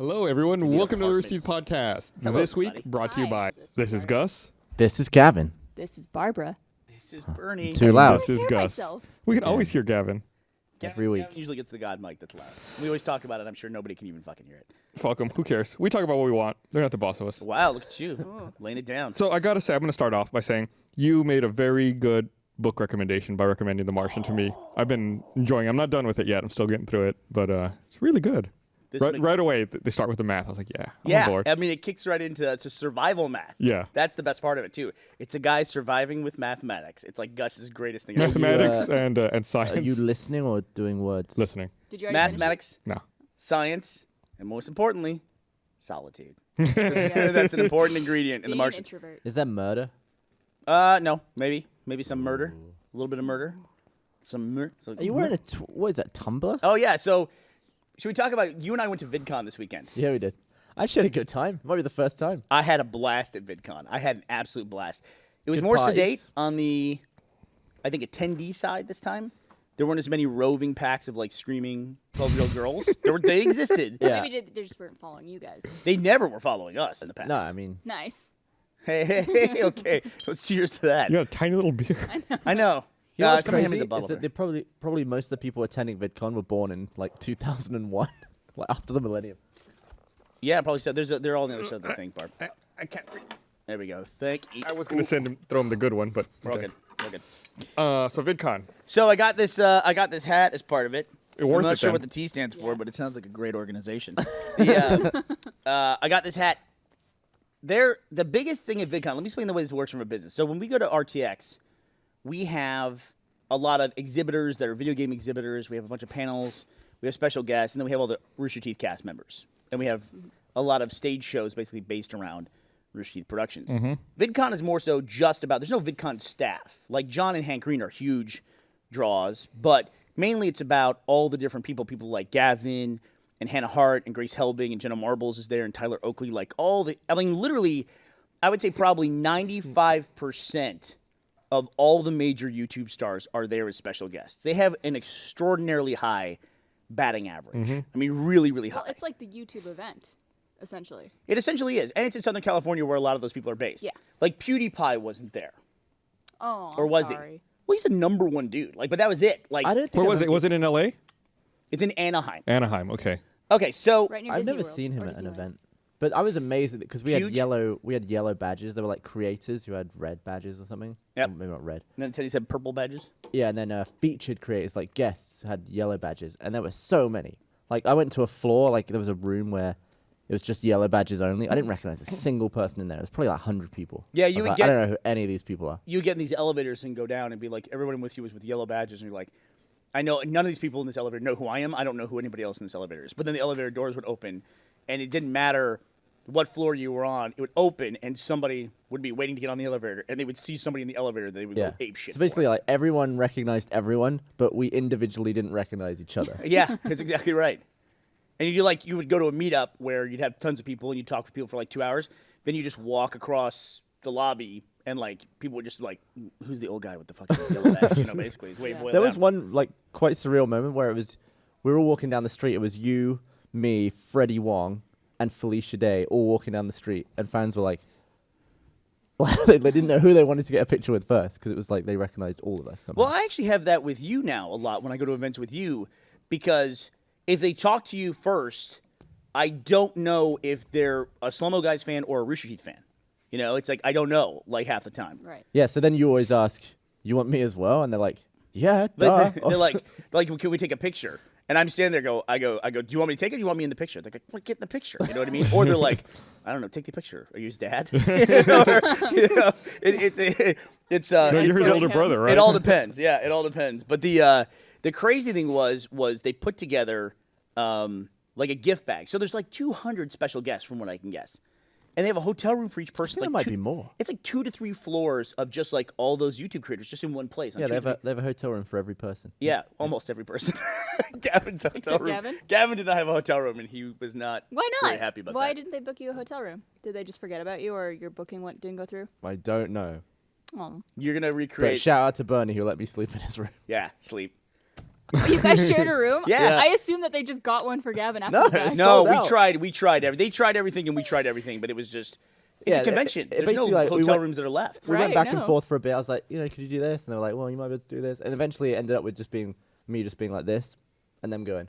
Hello, everyone. Welcome to the Rooster Teeth podcast. Hello, this week, everybody. brought to you by. Hi. This is Gus. This is Gavin. This is Barbara. This is Burnie. Too loud. This is hear Gus. myself. We can always hear Gavin. Every week. Gavin usually gets the God mic that's loud. We always talk about it. I'm sure nobody can even fucking hear it. Fuck them. Who cares? We talk about what we want. They're not the boss of us. Wow, look at you. Laying it down. So I gotta say, I'm gonna start off by saying you made a very good book recommendation by recommending The Martian to me. I've been enjoying it. I'm not done with it yet. I'm still getting through it, but it's really good. Right away, they start with the math. I was like, I'm on board. I mean, it kicks right into survival math. Yeah. That's the best part of it, too. It's a guy surviving with mathematics. It's like Gus's greatest thing. Mathematics and science. Are you listening or doing words? Listening? Did you already Mathematics, No. science, and most importantly, solitude. That's an important ingredient in The Martian. Introvert. Is that murder? No, maybe some murder, a little bit of murder, some murder. Are you wearing what is that, Tumblr? Oh yeah, so should we talk about? You and I went to Vidcon this weekend. Yeah, we did. I actually had a good time. Might be the first time. I had a blast at Vidcon. I had an absolute blast. It was Good more parties. sedate on the, I think, attendee side this time. There weren't as many roving packs of like screaming 12-year-old girls. They existed. Yeah. Maybe they just weren't following you guys. They never were following us in the past. No, I mean, Nice. Hey, okay. Let's cheers to that. You got a tiny little beer. I know. you know what's somebody hand me crazy the bottle is that there. they probably most of the people attending VidCon were born in like 2001, like after the millennium. Yeah, probably so. They're all on the other side of the thing, Barb. I can't read. There we go. Thank you. I was gonna throw him the good one, but We're all okay. good. We're good. So VidCon. So I got this hat as part of it. I'm Worth not it sure then. what the T stands for, Yeah. but it sounds like a great organization. I got this hat. The biggest thing at VidCon, let me explain the way this works from a business. So when we go to RTX, we have a lot of exhibitors that are video game exhibitors. We have a bunch of panels. We have special guests, and then we have all the Rooster Teeth cast members. And we have a lot of stage shows basically based around Rooster Teeth Productions. VidCon is more so just about, there's no VidCon staff. Like John and Hank Green are huge draws, but mainly it's about all the different people like Gavin and Hannah Hart and Grace Helbing and Jenna Marbles is there and Tyler Oakley, like literally, I would say probably 95% of all the major YouTube stars are there as special guests. They have an extraordinarily high batting average. I mean, really, really high. Well, it's like the YouTube event, essentially. It essentially is. And it's in Southern California where a lot of those people are based. Yeah. Like PewDiePie wasn't there. Oh, Or was sorry. he? Well, he's a number one dude. Like, but that was it. Like, I don't think Where I've was it? ever- Was it in L.A.? it's in Anaheim. Anaheim. Okay. Okay, so Right near I've Disney never World seen him or at an Disneyland. event, but I was amazed because we Huge. had yellow badges. They were like creators who had red badges or something. Yep. Or maybe not red. and then Teddy said purple badges. Yeah, and then featured creators like guests had yellow badges, and there were so many. Like I went to a floor, like there was a room where it was just yellow badges only. I didn't recognize a single person in there. It was probably like 100 people. Yeah, I you was would like, get- I don't know who any of these people are. You get in these elevators and go down and be like, everyone with you is with yellow badges, and you're like, I know none of these people in this elevator know who I am. I don't know who anybody else in this elevator is. But then the elevator doors would open, and it didn't matter what floor you were on. It would open, and somebody would be waiting to get on the elevator, and they would see somebody in the elevator that they would Yeah. go ape shit. So basically, for. like everyone recognized everyone, but we individually didn't recognize each other. Yeah, that's exactly right. And you would go to a meetup where you'd have tons of people and you'd talk with people for like 2 hours. Then you just walk across the lobby and like people would just like, who's the old guy with the fucking yellow badge? You know, basically, is way Yeah. boiled There was down. one like quite surreal moment where we were all walking down the street. It was you, me, Freddie Wong, and Felicia Day all walking down the street, and fans were like, they didn't know who they wanted to get a picture with first because it was like they recognized all of us. Somehow. Well, I actually have that with you now a lot when I go to events with you, because if they talk to you first, I don't know if they're a Slow Mo Guys fan or a Rooster Teeth fan. You know, it's like I don't know, like half the time. Right. Yeah, so then you always ask, "You want me as well?" And they're like, "Yeah, duh." They're like, can we take a picture? And I'm standing there, I go, do you want me to take it or do you want me in the picture? They're like, well, get in the picture. You know what I mean? Or they're like, I don't know, take the picture. Are you his dad? It's No, you're his older brother, right? It all depends. Yeah, it all depends. But the crazy thing was they put together like a gift bag. So there's like 200 special guests from what I can guess. And they have a hotel room for each person. there It's like might be more. It's like 2 to 3 floors of just like all those YouTube creators just in one place. Yeah, they have a hotel room for every person. Yeah, almost every person. Gavin's hotel Except room. Gavin? Gavin did not have a hotel room, and he was not Why not? very happy about Why that. didn't they book you a hotel room? Did they just forget about you, or your booking didn't go through? I don't know. Oh. You're gonna But recreate. shout out to Burnie who let me sleep in his room. Yeah, sleep. You guys shared a room? Yeah. I assumed that they just got one for Gavin after No, the fact. it's No, sold we out. tried. They tried everything, and we tried everything, but it was just. It's Yeah, a convention. There's no basically, like, we hotel went- rooms that are left. We went Right, back and no. forth for a bit. I was like, could you do this? And they were like, well, you might be able to do this. And eventually it ended up with just being me just being like this and them going.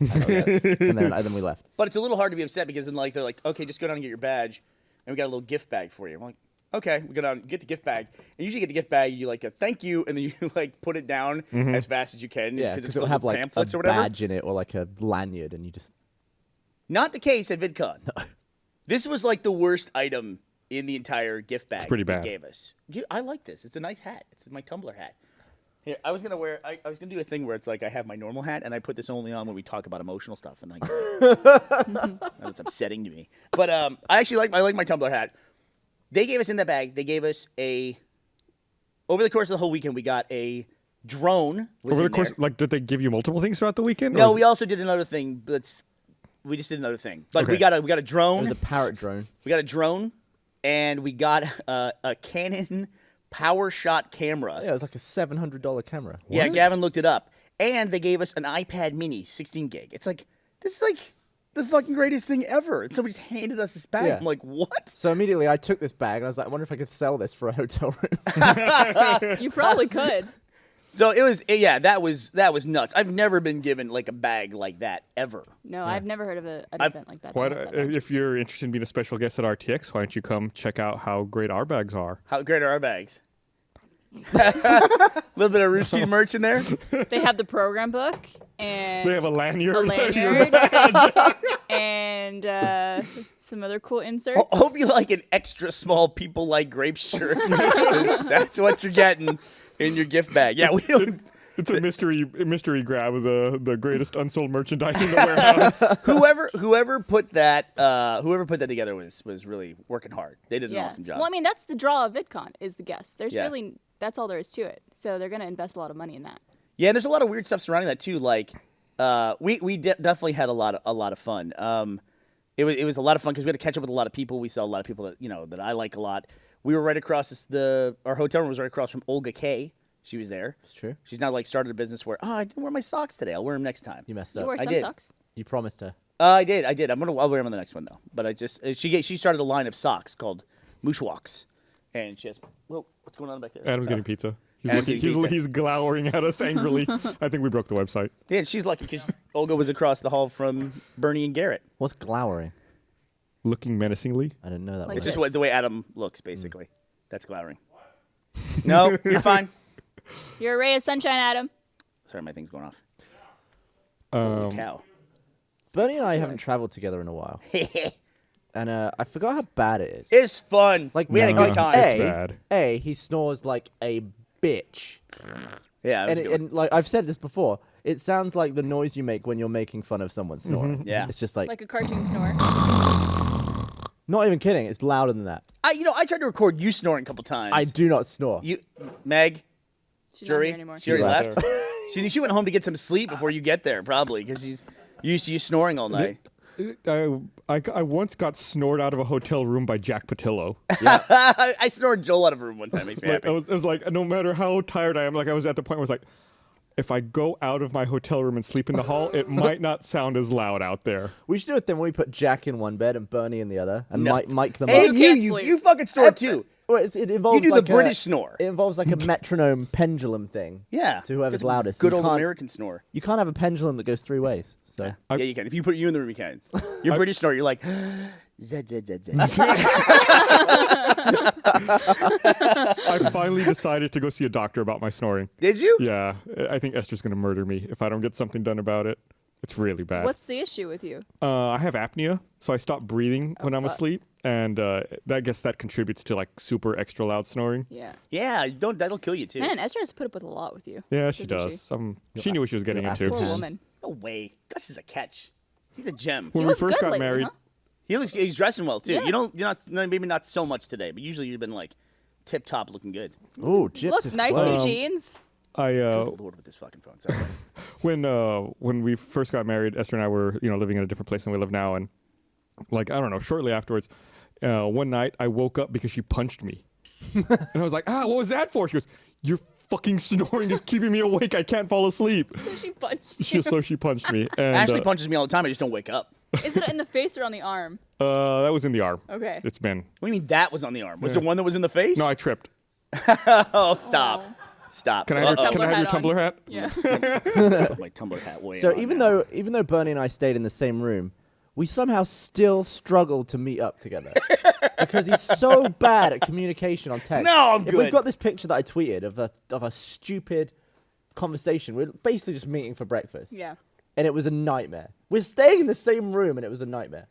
and then we left. But it's a little hard to be upset because then like they're like, okay, just go down and get your badge, and we got a little gift bag for you. I'm like, okay, we go down, get the gift bag, and usually get the gift bag, you like a thank you, and then you like put it down as fast as you can Yeah, because it's because it'll filled have with like a pamphlets or whatever. badge in it or like a lanyard, and you just. Not the case at VidCon. This was like the worst item in the entire gift bag. pretty they bad. Gave us. I like this. It's a nice hat. It's my Tumblr hat. Here, I was gonna wear. I was gonna do a thing where it's like I have my normal hat and I put this only on when we talk about emotional stuff, and like that's upsetting to me. But I actually like my Tumblr hat. They gave us in that bag. They gave us over the course of the whole weekend. We got a drone. Was Over the in course, there. like, did they give you multiple things throughout the weekend? or No, is we also did another thing. We just did another thing. But we Okay. got a It drone. was a parrot drone. We got a drone, and we got a Canon PowerShot camera. Yeah, it was like a $700 camera. Yeah, Gavin looked it up. And they gave us an iPad mini, 16 gig. It's like, this is like the fucking greatest thing ever. And somebody's handed us this bag. Yeah. I'm like, what? So immediately I took this bag and I was like, I wonder if I could sell this for a hotel room. You probably could. So that was nuts. I've never been given like a bag like that ever. No, I've never heard of an event like that. Why, That's that bad. if you're interested in being a special guest at RTX, why don't you come check out how great our bags are? How great are our bags? A little bit of Rooster Teeth merch in there. They have the program book and They have a lanyard. a lanyard and some other cool inserts. I hope you like an extra small people like grapes shirt. That's what you're getting in your gift bag. Yeah, we don't. It's a mystery grab of the greatest unsold merchandise in the warehouse. Whoever put that together was really working hard. They did an awesome job. Well, I mean, that's the draw of VidCon is the guests. There's Yeah. that's all there is to it. So they're gonna invest a lot of money in that. Yeah, and there's a lot of weird stuff surrounding that too. Like, we definitely had a lot of fun. It was a lot of fun because we had to catch up with a lot of people. We saw a lot of people that I like a lot. We were right across our hotel room was right across from Olga K. She was there. It's true. She's now like started a business where I didn't wear my socks today. I'll wear them next time. You messed You up. wore I some did. socks. You promised her. I did. I'll wear them on the next one though. But I just she started a line of socks called Moosh Walks, and she has. Whoa, what's going on back there? Adam's Oh. getting pizza. He's, Adam's looking, getting pizza. he's glowering at us angrily. I think we broke the website. Yeah, she's lucky because Olga was across the hall from Burnie and Garrett. What's glowering? Looking menacingly. I didn't know that Like It's word. just the way Adam looks, basically. That's glowering. No, you're fine. You're a ray of sunshine, Adam. Sorry, my thing's going off. Um, Cow. Bernie and I haven't traveled together in a while. And I forgot how bad it is. It's fun. Like we had a No, good time. it's bad. He snores like a bitch. Yeah, it was And, good. and like I've said this before, it sounds like the noise you make when you're making fun of someone snoring. Yeah. It's just like, Like a cartoon snore. not even kidding. It's louder than that. I tried to record you snoring a couple times. I do not snore. You, Meg, She's Jury, not here anymore. she already left. left. she went home to get some sleep before you get there, probably, because she's used to you snoring all night. I once got snored out of a hotel room by Jack Patillo. I snored Joel out of a room one time. Makes me Like, happy. it was like, no matter how tired I am, like I was at the point where I was like, if I go out of my hotel room and sleep in the hall, it might not sound as loud out there. We should do a thing where we put Jack in one bed and Bernie in the other, and No. mic them And up. can't you sleep. fucking snore too. Well, it involves You do like the British snore. It involves like a metronome pendulum thing. Yeah. To whoever's It's a loudest. Good You old can't- American snore. You can't have a pendulum that goes three ways. So Yeah, you can. If you put you in the room, you can. Your British snore, you're like, zed, zed, zed, zed. I finally decided to go see a doctor about my snoring. Did you? Yeah, I think Esther's going to murder me if I don't get something done about it. It's really bad. What's the issue with you? I have apnea, so I stop breathing when I'm fuck. asleep, and I guess that contributes to like super extra loud snoring. Yeah. Yeah, that'll kill you too. Man, Esther has put up with a lot with you. Yeah, she Doesn't does. She knew what she was getting You're into. Poor Just- woman. No way. Gus is a catch. He's a gem. When He we looks first good got lately, married, huh? He's dressing well too. Yeah. You're not maybe not so much today, but usually you've been like tip top looking good. ooh, Gyps Look, is nice close. new jeans. Good Lord with this fucking phone. Sorry. when we first got married, Esther and I were living in a different place than we live now, and like I don't know, shortly afterwards, one night I woke up because she punched me, and I was like, what was that for? She goes, "You're fucking snoring is keeping me awake. I can't fall asleep. So she punched you. So she punched me. And, Ashley punches me all the time. I just don't wake up. Is it in the face or on the arm? That was in the arm. Okay. It's been. What do you mean that was on the arm? Was there one that was in the face? No, I tripped. Oh, stop. Oh. Stop. Can I have your hat on. tumbler hat? Yeah. Put my tumbler hat way So on even now. though Burnie and I stayed in the same room, we somehow still struggled to meet up together because he's so bad at communication on text. No, I'm If good. we've got this picture that I tweeted of a stupid conversation, we're basically just meeting for breakfast, Yeah. and it was a nightmare. We're staying in the same room, and it was a nightmare.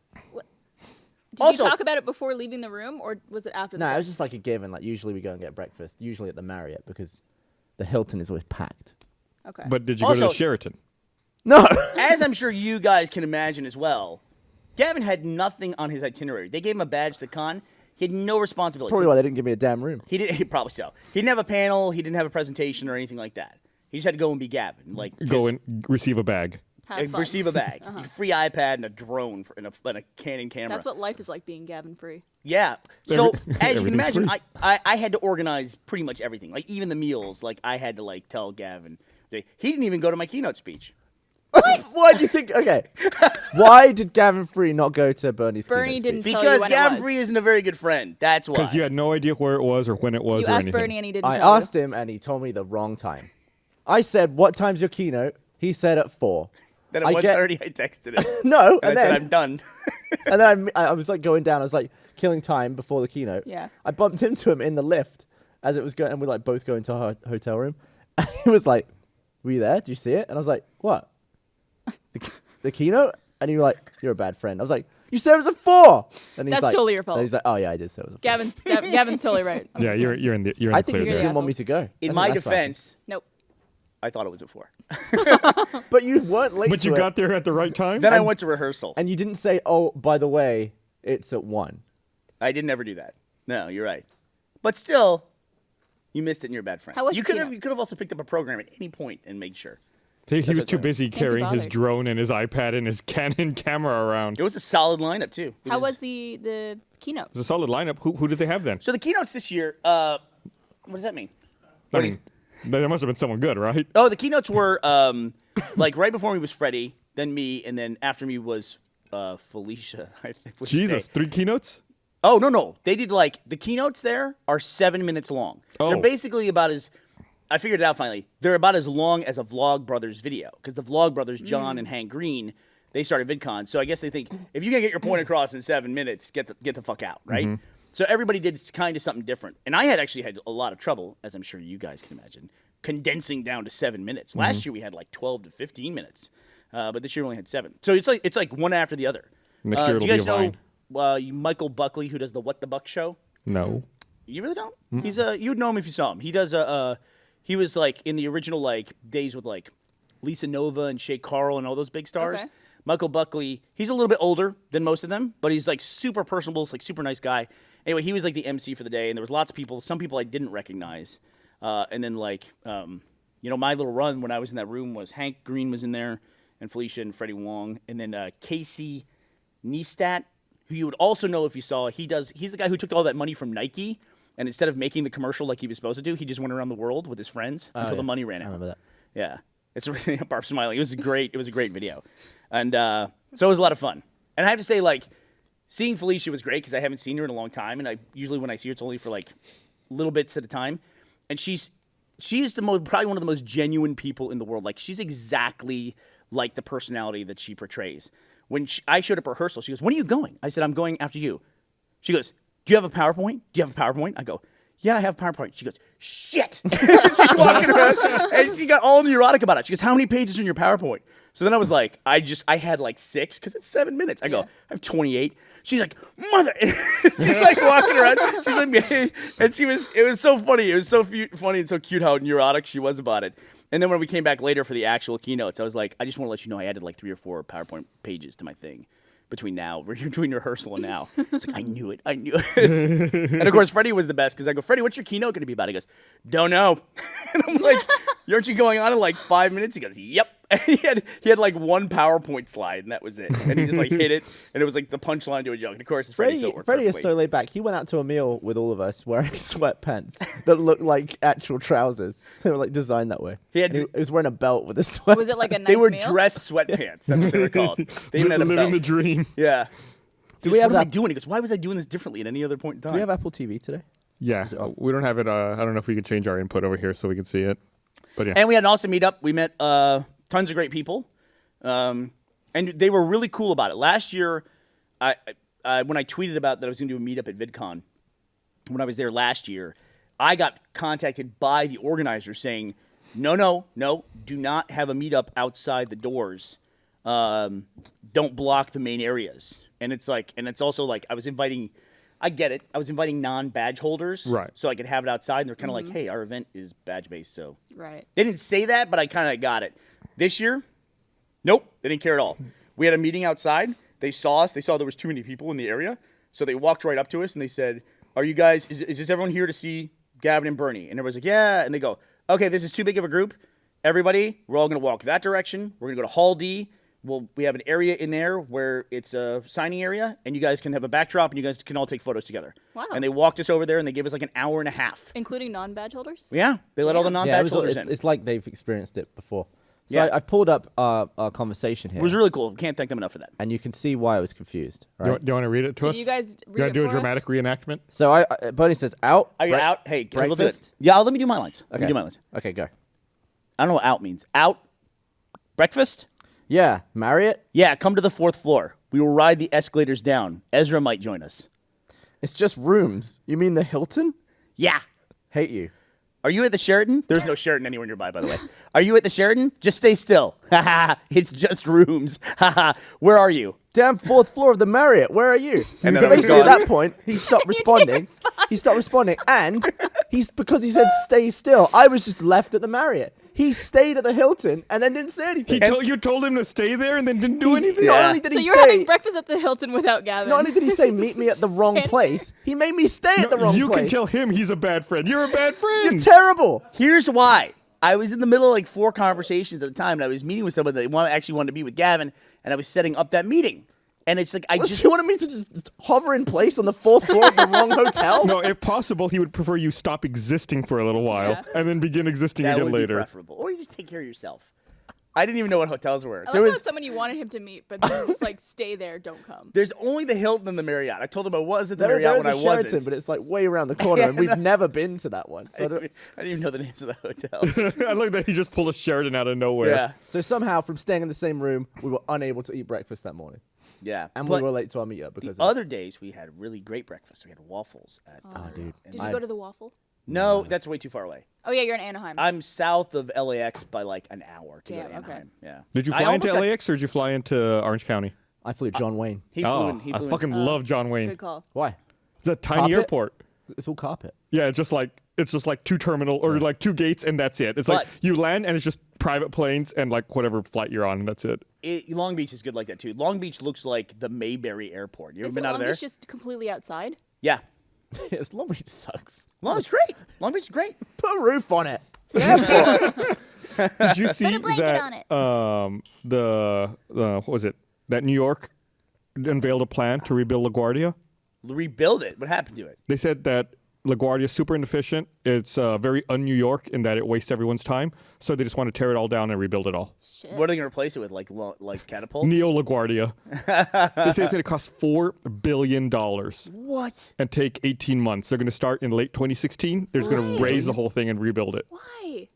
Did Also- you talk about it before leaving the room, or was it after? No, the it was just like a given. Like usually we go and get breakfast, usually at the Marriott because the Hilton is always packed. Okay. But did you go to the Also- Sheraton? No. As I'm sure you guys can imagine as well, Gavin had nothing on his itinerary. They gave him a badge to the con. He had no responsibility. Probably why they didn't give me a damn room. He didn't. Probably so. He didn't have a panel. He didn't have a presentation or anything like that. He just had to go and be Gavin. Like Go just, and receive a bag. Have fun. receive a bag, a free iPad, and a drone and a Canon camera. That's what life is like being Gavin free. Yeah. So as you can Everything's imagine, free. I had to organize pretty much everything. Like even the meals. Like I had to like tell Gavin. He didn't even go to my keynote speech. Why do you think? Okay. Why did Gavin Free not go to Burnie's Bernie keynote didn't speech? tell you Because when Gavin it was. Free isn't a very good friend. That's why. Because you had no idea where it was or when it was You or asked anything. Bernie and he didn't I tell asked him, and he told me the wrong time. I said, "What time's your keynote?" He said at 4. Then at I 1:30, I texted him. No, And and I said, then I'm done. and then I was like going down. I was like killing time before the keynote. Yeah. I bumped into him in the lift as it was going, and we like both go into our hotel room. And he was like, "Were you there? Did you see it?" And I was like, "What? The keynote?" And he was like, "You're a bad friend." I was like, "You said it was at 4." And he's That's like, totally your fault. And he's like, "Oh yeah, I did say it was at 4." Gavin's totally right. Yeah, you're in the I clear think he just there. didn't want me to go. I In think my that's what happened. defense, Nope. I thought it was at 4. But you weren't late. But you to it. got there at the right time? Then I went to rehearsal. And you didn't say, "Oh, by the way, it's at 1." I didn't ever do that. No, you're right. But still, you missed it and you're a bad friend. How was you your could have keynote? you could have also picked up a program at any point and made sure. He was what's too right. busy Can't be carrying his bothered. drone and his iPad and his Canon camera around. It was a solid lineup too. It How was the keynote? It was a solid lineup. Who did they have then? So the keynotes this year, what does that mean? I mean, there must have been someone good, right? Oh, the keynotes were like right before me was Freddie, then me, and then after me was Felicia. I think was Jesus, today. 3 keynotes? Oh no! They did like the keynotes. There are 7 minutes long. They're Oh. basically about as I figured it out finally. They're about as long as a Vlog Brothers video because the Vlog Brothers, John and Hank Green, they started VidCon. So I guess they think if you can get your point across in 7 minutes, get the fuck out, right? So everybody did kind of something different, and I had actually had a lot of trouble, as I'm sure you guys can imagine, condensing down to 7 minutes. Last year we had like 12 to 15 minutes, but this year we only had 7. So it's like one after the other. Next year do it'll you guys be a know Michael Buckley, who does the What the Buck show? No. You really don't? He's you'd know him if you saw him. He does he was like in the original like days with like Lisa Nova and Shay Carl and all those big stars. Okay. Michael Buckley, he's a little bit older than most of them, but he's like super personable, it's like super nice guy. Anyway, he was like the MC for the day, and there was lots of people. Some people I didn't recognize, and then like my little run when I was in that room was Hank Green was in there, and Felicia and Freddie Wong, and then Casey Neistat, who you would also know if you saw. He's the guy who took all that money from Nike. And instead of making the commercial like he was supposed to do, he just went around the world with his friends until yeah. the money ran out. I remember that. Yeah, it's really Barb's smiling. It was a great video, and so it was a lot of fun. And I have to say, like, seeing Felicia was great because I haven't seen her in a long time, and I usually when I see her, it's only for like little bits at a time. And she's probably one of the most genuine people in the world. Like, she's exactly like the personality that she portrays. When I showed up at rehearsal, she goes, "When are you going?" I said, "I'm going after you." She goes, "Do you have a PowerPoint? Do you have a PowerPoint?" I go, "Yeah, I have a PowerPoint." She goes, "Shit!" She's walking around, and she got all neurotic about it. She goes, "How many pages are in your PowerPoint?" So then I was like, I had like 6 because it's 7 minutes. I go, "I have 28." She's like, "Mother!" She's like walking around. She's like, and it was so funny. It was so funny and so cute how neurotic she was about it. And then when we came back later for the actual keynotes, I was like, I just want to let you know I added like 3 or 4 PowerPoint pages to my thing. Between rehearsal and now. It's like, I knew it. And of course, Freddie was the best because I go, "Freddie, what's your keynote going to be about?" He goes, "Don't know." And I'm like, Aren't you going on in like 5 minutes? He goes, yep. And he had like one PowerPoint slide, and that was it. And he just like hit it, and it was like the punchline to a joke. And of course, it's Freddie. So Freddie is so laid back. He went out to a meal with all of us wearing sweatpants that looked like actual trousers. They were like designed that way. He was wearing a belt with a sweat. Was it like a nice They were meal? dress sweatpants. That's what they were called. They even had a Living belt. the dream. Yeah. Do we have what am I that? doing? He goes, why was I doing this differently at any other point in time? Do we have Apple TV today? Yeah, we don't have it. I don't know if we can change our input over here so we can see it. But yeah. And we had an awesome meetup. We met tons of great people. And they were really cool about it. Last year, when I tweeted about that I was going to do a meetup at Vidcon, when I was there last year, I got contacted by the organizer saying, no, do not have a meetup outside the doors. Don't block the main areas. And it's also like I get it. I was inviting non-badge holders, right? So I could have it outside. And they're kind of like, hey, our event is badge-based, so Right. They didn't say that, but I kind of got it. This year, nope, they didn't care at all. We had a meeting outside. They saw us. They saw there was too many people in the area, so they walked right up to us and they said, "Are you guys? Is this everyone here to see Gavin and Burnie?" And everybody's like, "Yeah." And they go, "Okay, this is too big of a group. Everybody, we're all gonna walk that direction. We're gonna go to Hall D. We have an area in there where it's a signing area, and you guys can have a backdrop, and you guys can all take photos together." Wow. And they walked us over there, and they gave us like an hour and a half. Including non-badge holders? Yeah, they let all the non-badge holders in. It's like they've experienced it before. So Yeah. I've pulled up our conversation here. It was really cool. Can't thank them enough for that. And you can see why I was confused. Right? Do you want to read it to Can us? you guys You read gotta it do a for dramatic us? reenactment. So Bernie says out. Are you out? Hey, we'll do it. breakfast? Yeah, let me do my lines. Let me Okay. do my lines. Okay, go. I don't know what out means. Out? Breakfast? Yeah, Marriott. Yeah, come to the 4th floor. We will ride the escalators down. Ezra might join us. It's just rooms. You mean the Hilton? Yeah. Hate you. Are you at the Sheraton? There's no Sheraton anywhere nearby, by the way. Are you at the Sheraton? Just stay still. Ha ha. It's just rooms. Ha ha. Where are you? Damn 4th floor of the Marriott. Where are you? And So then I was basically, at gone. that point, he stopped responding. He stopped responding, and because he said stay still. I was just left at the Marriott. He stayed at the Hilton and then didn't say anything. You told him to stay there and then didn't do anything. Yeah. Not only did So he you're say, having breakfast at the Hilton without Gavin. not only did he say meet me at the wrong Stand place, he made me stay at the wrong You place. can tell him he's a bad friend. You're a bad friend. You're terrible. Here's why. I was in the middle of like 4 conversations at the time, and I was meeting with someone that actually wanted to be with Gavin, and I was setting up that meeting. And it's like, So you wanted me to just hover in place on the 4th floor of the wrong hotel? No, if possible, he would prefer you stop existing for a little while Yeah. and then begin existing that again would be later. preferable. Or you just take care of yourself. I didn't even know what hotels were. I love that someone you wanted him to meet, but then it's like, stay there, don't come. There's only the Hilton and the Marriott. I told him I was at the There Marriott is when a I Sheraton, wasn't. but it's like way around the corner, and we've never been to that one. So, I didn't even know the names of the hotels. I like that he just pulled a Sheridan out of nowhere. Yeah, so somehow, from staying in the same room, we were unable to eat breakfast that morning, yeah. and But we were late to our meetup the because other days we had really great breakfast. We had waffles at. dude. Did you go to the Waffle? No, that's way too far away. Oh, yeah, you're in Anaheim. I'm south of LAX by like an hour to go to Damn, okay. Anaheim. Yeah. Did you I fly into almost got- LAX or did you fly into Orange County? I flew John Wayne. He flew in. He I flew fucking in. love John Wayne. Good call. Why? It's a tiny Carpet? airport. It's all carpet. Yeah, it's just like 2 terminal or like 2 gates and that's it. It's like But- you land and it's just private planes and like whatever flight you're on and that's it. Long Beach is good like that too. Long Beach looks like the Mayberry Airport. You ever Is been it out Long of there? Beach just completely outside? Yeah. It's Long Beach sucks. Long Beach is great. Long Beach is great. Put a roof on it. It's an airport. Did you see a blanket that on it. the what was it? That New York unveiled a plan to rebuild LaGuardia? Rebuild it. What happened to it? They said that LaGuardia is super inefficient. It's very un-New York in that it wastes everyone's time. So they just want to tear it all down and rebuild it all. Shit. What are they gonna replace it with? Like catapults? Neo LaGuardia. They say it's going to cost $4 billion What? and take 18 months. They're going to start in late 2016. They're just going Why? to raise the whole thing and rebuild it Why?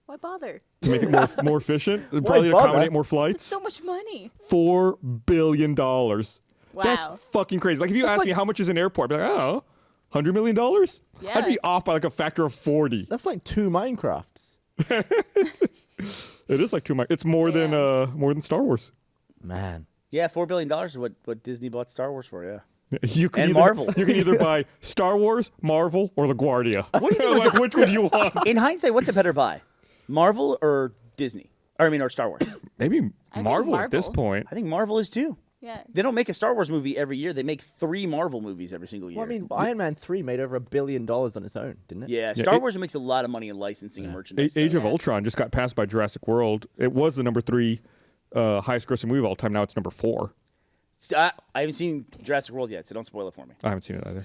Why bother? to make it more efficient. Probably to bother? accommodate more That's flights. so much money. $4 billion. Wow. That's fucking crazy. Like if you ask me how much is an airport, I'd be like, I don't know, $100 million? Yeah. I'd be off by like a factor of 40. That's like 2 Minecrafts. It is like too much. It's more than Star Wars. Man. Yeah, $4 billion is what Disney bought Star Wars for. Yeah. You can And either, Marvel. You can either buy Star Wars, Marvel, or LaGuardia. What do you think was Like, which would you want? In hindsight, what's a better buy? Marvel or Disney? Or Star Wars? Maybe think Marvel at this Marvel. point. I think Marvel is too. Yeah. Yeah. They don't make a Star Wars movie every year. They make 3 Marvel movies every single year. Well, I mean, Iron Man 3 made over $1 billion on its own, didn't it? Yeah, Star Wars makes a lot of money in licensing and merchandise. Age of Yeah. Ultron just got passed by Jurassic World. It was the number 3 highest grossing movie of all time. Now it's number 4. I haven't seen Jurassic World yet, so don't spoil it for me. I haven't seen it either.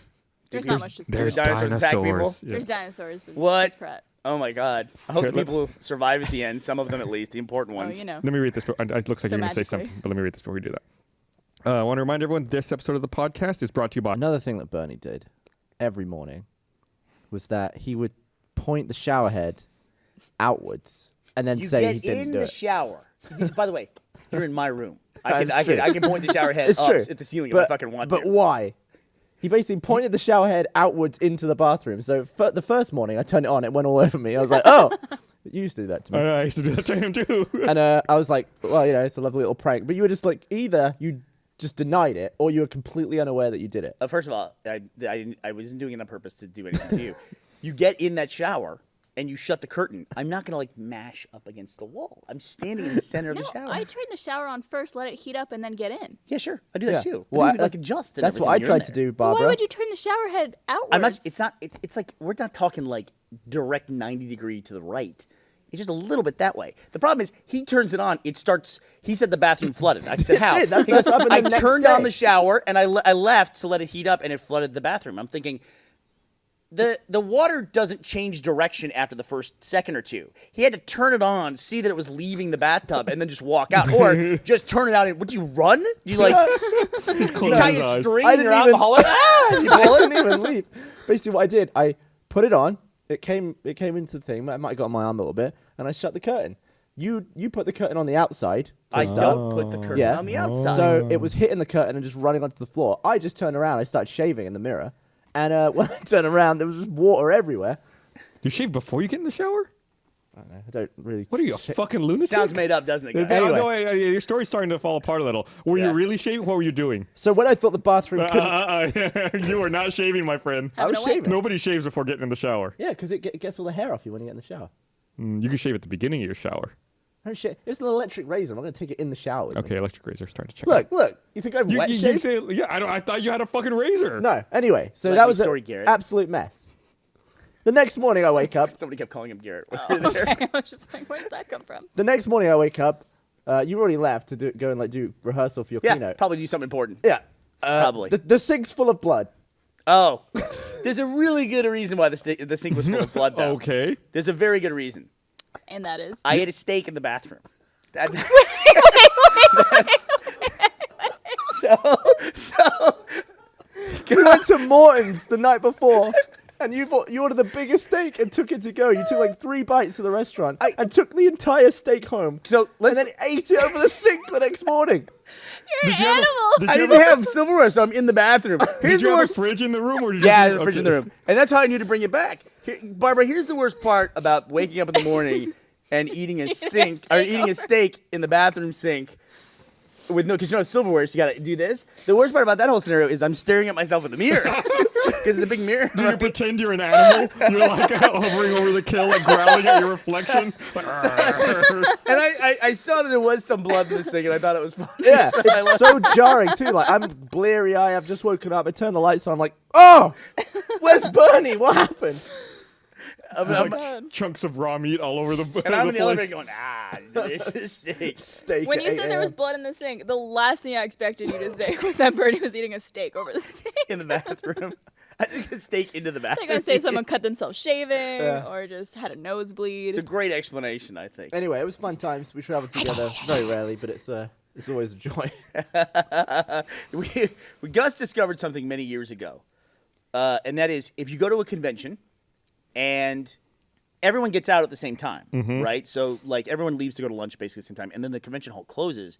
There's not much to say. There's dinosaurs attack people? dinosaurs. Yeah. There's dinosaurs. And What? Chris Pratt. Oh my God! I hope Okay, the people survive at the end. Some of them, at least, the important Oh, ones. you know. Let me read this. It looks like So you're going to say magically. something, but let me read this before we do that. I want to remind everyone this episode of the podcast is brought to you by. Another thing that Burnie did every morning was that he would point the shower head outwards and then You say he get didn't in do the it. shower. By the way, you're in my room. I That's true. can point the shower head It's up true. at the ceiling if I fucking want but to. why? He basically pointed the shower head outwards into the bathroom. So the first morning, I turned it on. It went all over me. I was like, oh, you used to do that to me. I used to do that to him too. And I was like, well, it's a lovely little prank. But you were just like, either you just denied it or you were completely unaware that you did it. First of all, I wasn't doing it on purpose to do anything to you. You get in that shower and you shut the curtain. I'm not gonna like mash up against the wall. I'm standing in the center of No, the shower. I turn the shower on first, let it heat up, and then get in. Yeah, sure. I do that too. Well, Well, like adjust. And that's what I everything when tried to you're in do, But Barbara. why would you turn the shower head outwards? there. I'm not. It's not. It's like we're not talking like direct 90 degree to the right. It's just a little bit that way. The problem is he turns it on. It starts. He said the bathroom flooded. I said how? did. That's He goes, what happened the I next turned on day." the shower and I left to let it heat up and it flooded the bathroom. I'm thinking. The water doesn't change direction after the first second or two. He had to turn it on, see that it was leaving the bathtub, and then just walk out, or just turn it out. And would you run? You like you tie his a eyes. string I and didn't you're out in the even- hallway. Ah! You I pull it. didn't even leave. Basically, what I did, I put it on. It came into the thing. I might have got on my arm a little bit, and I shut the curtain. You put the curtain on the outside. for I a start. don't put the curtain Yeah. on the outside. So it was hitting the curtain and just running onto the floor. I just turned around. I started shaving in the mirror, and when I turned around, there was just water everywhere. You shave before you get in the shower? I don't know. I don't really. What are you, a fucking lunatic? Sounds made up, doesn't it, guys? Anyway. No, your story's starting to fall apart a little. Were Yeah. you really shaving? What were you doing? So when I thought the bathroom couldn't, You were not shaving, my friend. I was Having a wank. shaving. Nobody shaves before getting in the shower. Yeah, because it gets all the hair off you when you get in the shower. You can shave at the beginning of your shower. Oh shit! It's an electric razor. I'm not gonna take it in the shower. with me. Okay, electric razor. Starting to check. Look. You think I've You, wet you shaved? say, yeah, I thought you had a fucking razor. No. Anyway, so Let that me was an story, Garrett. absolute mess. The next morning I wake up. Somebody kept calling him Garrett. Okay, I was just like, where did that come from? The next morning I wake up. You already left to go and do rehearsal for your Yeah, keynote. probably do something important. Yeah. Probably. The sink's full of blood. Oh, there's a really good reason why the sink was full of blood, though. Okay. There's a very good reason. And that is. I ate a steak in the bathroom. So We went to Morton's the night before, and you ordered the biggest steak and took it to go. You took like 3 bites of the restaurant and took the entire steak home. So and then ate it over the sink the next morning. You're an you have a- animal. did I you didn't have have silverware, so I'm in the bathroom. Did Here's you the have a worst. fridge in the room, or did Yeah, you there's a fridge in the room, and that's how I knew to bring it back. Barbara, here's the worst part about waking up in the morning and eating a eating a steak in the bathroom sink. With no, because you know silverware, so you gotta do this. The worst part about that whole scenario is I'm staring at myself in the mirror because it's a big mirror. Do you pretend you're an animal? You're like hovering over the kill, like growling at your reflection. And I saw that there was some blood in this thing, and I thought it was funny. Yeah, it's so jarring too. Like I'm bleary eyed. I've just woken up. I turn the lights on. I'm like, oh, where's Burnie? What happened? There's like chunks of raw meat all over the And I'm in the place. elevator going, delicious steak. Steak. When at you 8 said there was a.m. blood in the sink, the last thing I expected you to say was that Bernie was eating a steak over the sink. In the bathroom. I took a steak into the I bathroom. think I say someone cut themselves shaving Yeah. or just had a nosebleed. It's a great explanation, I think. Anyway, it was fun times. We traveled together very rarely, but it's always a joy. Gus discovered something many years ago, and that is if you go to a convention and everyone gets out at the same time, right? So like everyone leaves to go to lunch basically at the same time, and then the convention hall closes,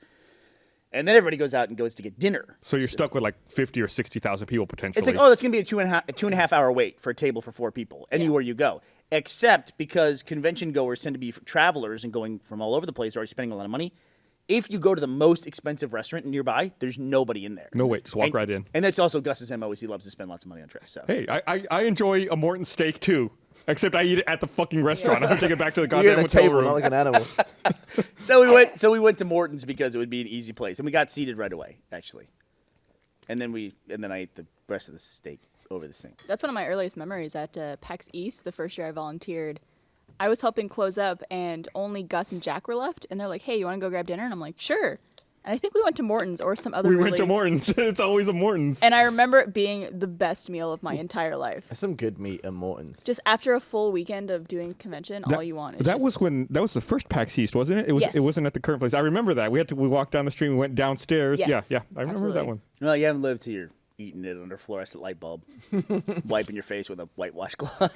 and then everybody goes out and goes to get dinner. So you're stuck with like 50 or 60,000 people potentially. It's like, oh, that's gonna be a two and a half hour wait for a table for 4 people anywhere you go. Except because convention goers tend to be travelers and going from all over the place, already spending a lot of money. If you go to the most expensive restaurant nearby, there's nobody in there. No wait, just walk right in. And that's also Gus's MO is he loves to spend lots of money on trips. So Hey, I enjoy a Morton steak too. Except I eat it at the fucking restaurant. I have to take it back to the You're goddamn at the hotel table, room. not like an animal. So we went to Morton's because it would be an easy place, and we got seated right away, actually. And then I ate the rest of the steak over the sink. That's one of my earliest memories at PAX East, the first year I volunteered. I was helping close up, and only Gus and Jack were left. And they're like, hey, you want to go grab dinner? And I'm like, sure. And I think we went to Morton's or some other We went to Morton's. It's always a Morton's. And I remember it being the best meal of my entire life. There's some good meat at Morton's. Just after a full weekend of doing convention, all you want is that was the first PAX East, wasn't it? Yes. It wasn't at the current place. I remember that. We walked down the street, we went downstairs. Yes, Yeah. I remember absolutely. that one. Well, you haven't lived till you're eating it under a fluorescent light bulb, wiping your face with a whitewash cloth.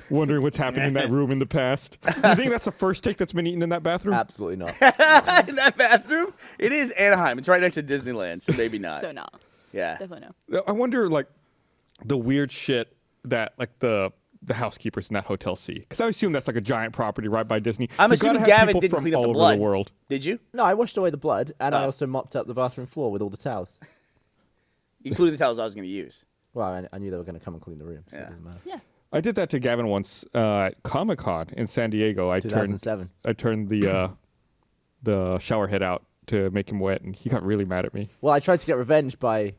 Wondering what's happened in that room in the past. Do you think that's the first steak that's been eaten in that bathroom? Absolutely not. In that bathroom? It is Anaheim. It's right next to Disneyland, so maybe not. so no. Yeah. Definitely no. I wonder, like, the weird shit that, like, the housekeepers in that hotel see. Because I assume that's like a giant property right by Disney. I'm You gotta assuming have Gavin people didn't from clean up all the over blood. the world. Did you? No, I washed away the blood, and I Oh. also mopped up the bathroom floor with all the towels. Including the towels I was going to use. Well, I knew they were going to come and clean the room, so Yeah. it doesn't matter. Yeah. I did that to Gavin once at Comic-Con in San Diego. I 2007. turned the shower head out to make him wet, and he got really mad at me. Well, I tried to get revenge by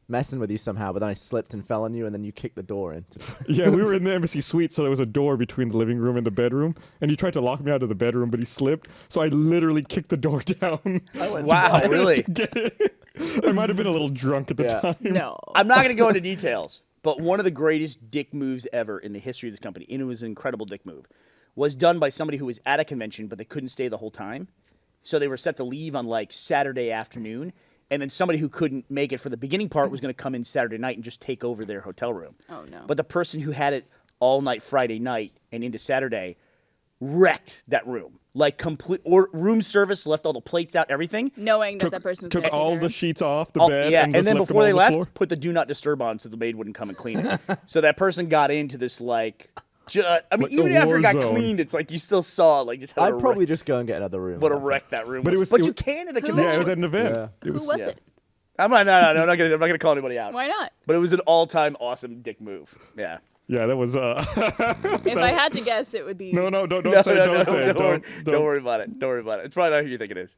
messing with you somehow, but then I slipped and fell on you, and then you kicked the door in. Yeah, we were in the embassy suite, so there was a door between the living room and the bedroom, and he tried to lock me out of the bedroom, but he slipped, so I literally kicked the door down. Wow, really? to get it. I might have been a little drunk at the Yeah. time. No. I'm not going to go into details, but one of the greatest dick moves ever in the history of this company, and it was an incredible dick move, was done by somebody who was at a convention, but they couldn't stay the whole time. So they were set to leave on like Saturday afternoon, and then somebody who couldn't make it for the beginning part was going to come in Saturday night and just take over their hotel room. Oh, no. But the person who had it all night Friday night and into Saturday wrecked that room. Like complete, or room service left all the plates out, everything. Knowing that that person was Took gonna take all their the room. sheets off the Oh, bed. yeah, and and just then left them before all they on the left, floor. put the do not disturb on so the maid wouldn't come and clean it. So that person got into this like, I mean, Like even the after it got war zone. cleaned, it's like you still saw like just how I'd probably just go and get another room. what a wreck that room But it was. was- But it you was- can at the Who? convention. Yeah, it was at an event. Yeah. It was, Who was yeah. it? I'm not gonna call anybody out. Why not? But it was an all-time awesome dick move. Yeah. Yeah, that was. If I had to guess, it would be. No, don't No, say it. Don't say it. Don't worry about it. Don't worry about it. It's probably not who you think it is.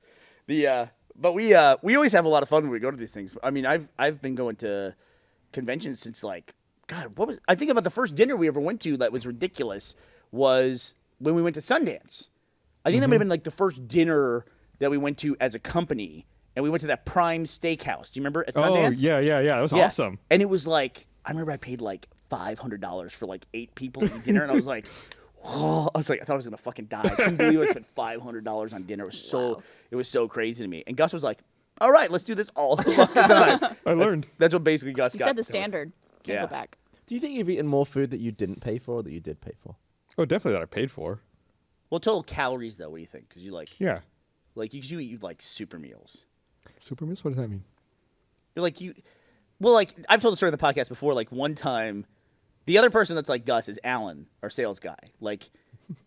But we always have a lot of fun when we go to these things. I mean, I've been going to conventions since like, God, I think about the first dinner we ever went to that was ridiculous was when we went to Sundance. I think that might have been like the first dinner that we went to as a company, and we went to that Prime Steakhouse. Do you remember at Sundance? Oh, yeah. That was awesome. And it was like, I remember I paid like $500 for like 8 people to eat dinner, and I was like, whoa. I thought I was gonna fucking die. I couldn't believe I spent $500 on dinner. It was so crazy to me. And Gus was like, all right, let's do this all the fucking time. I learned. That's what basically Gus You got. said the standard. Can't Yeah. go back. Do you think you've eaten more food that you didn't pay for or that you did pay for? Oh, definitely that I paid for. Well, total calories though, what do you think? Because you Yeah. you eat like super meals. Super meals? What does that mean? You're like I've told the story on the podcast before. Like one time, the other person that's like Gus is Alan, our sales guy. Like,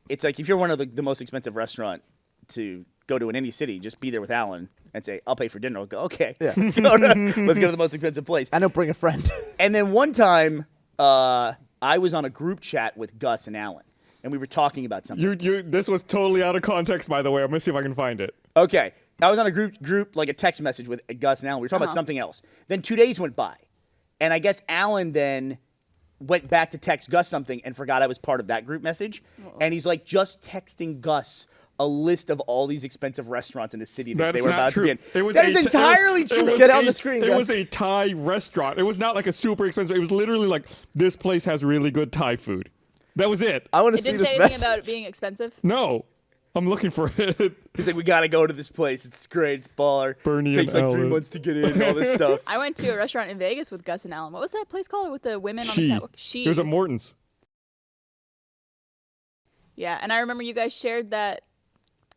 it's like if you're one of the most expensive restaurant to go to in any city, just be there with Alan and say, "I'll pay for dinner." I'll go, "Okay, Yeah. let's go to the most expensive place." And he'll bring a friend. And then one time, I was on a group chat with Gus and Alan, and we were talking about something. This was totally out of context, by the way. I'm gonna see if I can find it. Okay. I was on a group, like a text message with Gus and Alan. We were talking about something else. Then 2 days went by. And I guess Alan then went back to text Gus something and forgot I was part of that group message. And he's like just texting Gus a list of all these expensive restaurants in the city that they That's were not about true. to be in. It was That is entirely true. Get it on the screen, It Gus. was a Thai restaurant. It was not like a super expensive. It was literally like, this place has really good Thai food. That was it. I want to It see didn't this say anything message. about it being expensive. No. I'm looking for it. He's like, we got to go to this place. It's great. It's baller. Burnie Takes and like 3 Alan. months to get in, all this stuff. I went to a restaurant in Vegas with Gus and Alan. What was that place called with the women on She. the catwalk? She. It was at Morton's. Yeah, and I remember you guys shared that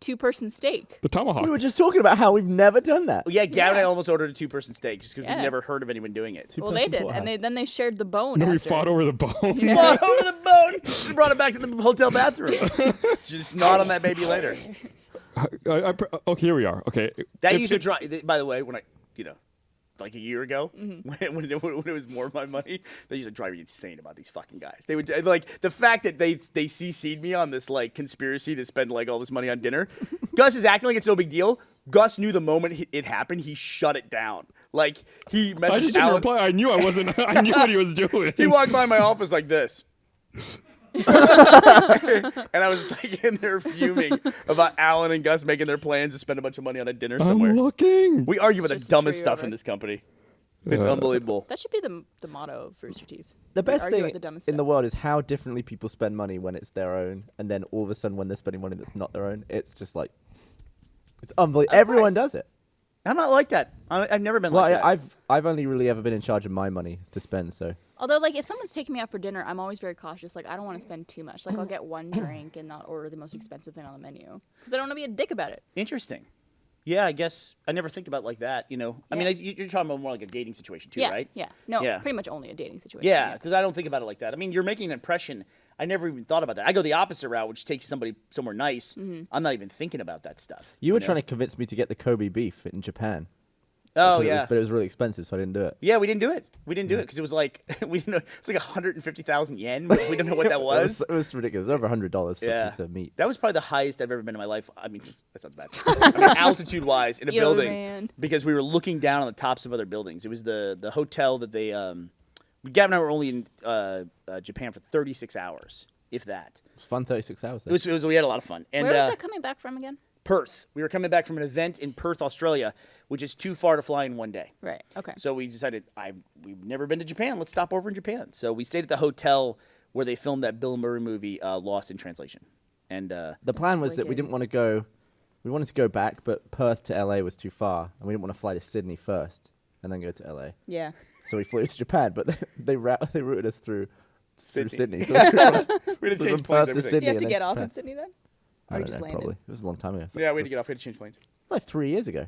2-person steak. The tomahawk. We were just talking about how we've never done that. Well, yeah, Gavin and I Yeah. almost ordered a 2-person steak just because Yeah. we've never heard of anyone doing it. Well, they did, and then they shared the bone. No, we after. fought over the bone. Fought over the bone. Just brought it back to the hotel bathroom. Just gnawed on that baby later. Okay, here we are. Okay. That used to drive. By the way, when like a year ago, when it was more of my money, they used to drive me insane about these fucking guys. They would like the fact that they CC'd me on this like conspiracy to spend like all this money on dinner. Gus is acting like it's no big deal. Gus knew the moment it happened, he shut it down. Like he messaged I just didn't Alan. reply. I knew I wasn't. I knew what he was doing. He walked by my office like this. And I was just like in there fuming about Alan and Gus making their plans to spend a bunch of money on a dinner somewhere. I'm looking. We argue about the Just dumbest screw you stuff over. in this company. It's unbelievable. That should be the motto of Rooster Teeth. The We best argue thing about the dumbest in the stuff. world is how differently people spend money when it's their own, and then all of a sudden when they're spending money that's not their own, it's just like, it's unbelievable. Of Everyone course. does it. I'm not like that. I've never been Well, like that. I've only really ever been in charge of my money to spend, so. Although, like, if someone's taking me out for dinner, I'm always very cautious. Like, I don't want to spend too much. Like, I'll get one drink and not order the most expensive thing on the menu because I don't want to be a dick about it. Interesting. Yeah, I guess I never think about it like that. I mean, Yeah. you're talking about more like a dating situation too, Yeah, right? yeah. No, Yeah. pretty much only a dating situation. Yeah, because I don't think about it like that. I mean, you're making an impression. I never even thought about that. I go the opposite route, which takes somebody somewhere nice. I'm not even thinking about that stuff. You were know? trying to convince me to get the Kobe beef in Japan. Oh because yeah. but it was really expensive, so I didn't do it. Yeah, we didn't do it. We didn't do it because it was like we didn't know. It was like 150,000 yen. But we didn't know what that was. It was ridiculous. Over $100 for Yeah. a piece of meat. That was probably the highest I've ever been in my life. I mean, that sounds bad. I mean, altitude-wise in a Yo, building, man. because we were looking down on the tops of other buildings. It was the hotel that they. Gavin and I were only in Japan for 36 hours, if that. It was fun 36 hours. It was. We had a lot of fun. And Where was that coming back from again? Perth. We were coming back from an event in Perth, Australia, which is too far to fly in one day. Right. Okay. So we decided we've never been to Japan. Let's stop over in Japan. So we stayed at the hotel where they filmed that Bill Murray movie, Lost in Translation. And The plan was that we wicked. didn't want to go. We wanted to go back, but Perth to LA was too far, and we didn't want to fly to Sydney first and then go to LA. Yeah. So we flew to Japan, but they routed us through Sydney. Sydney. So we we had to from change Perth planes. to Everything. Did Sydney. you have to and get then off Japan. in Sydney then? I Or you don't just know, landed? probably. It was a long time ago. It's Yeah, like we had to get off. We had to change planes. like 3 years ago.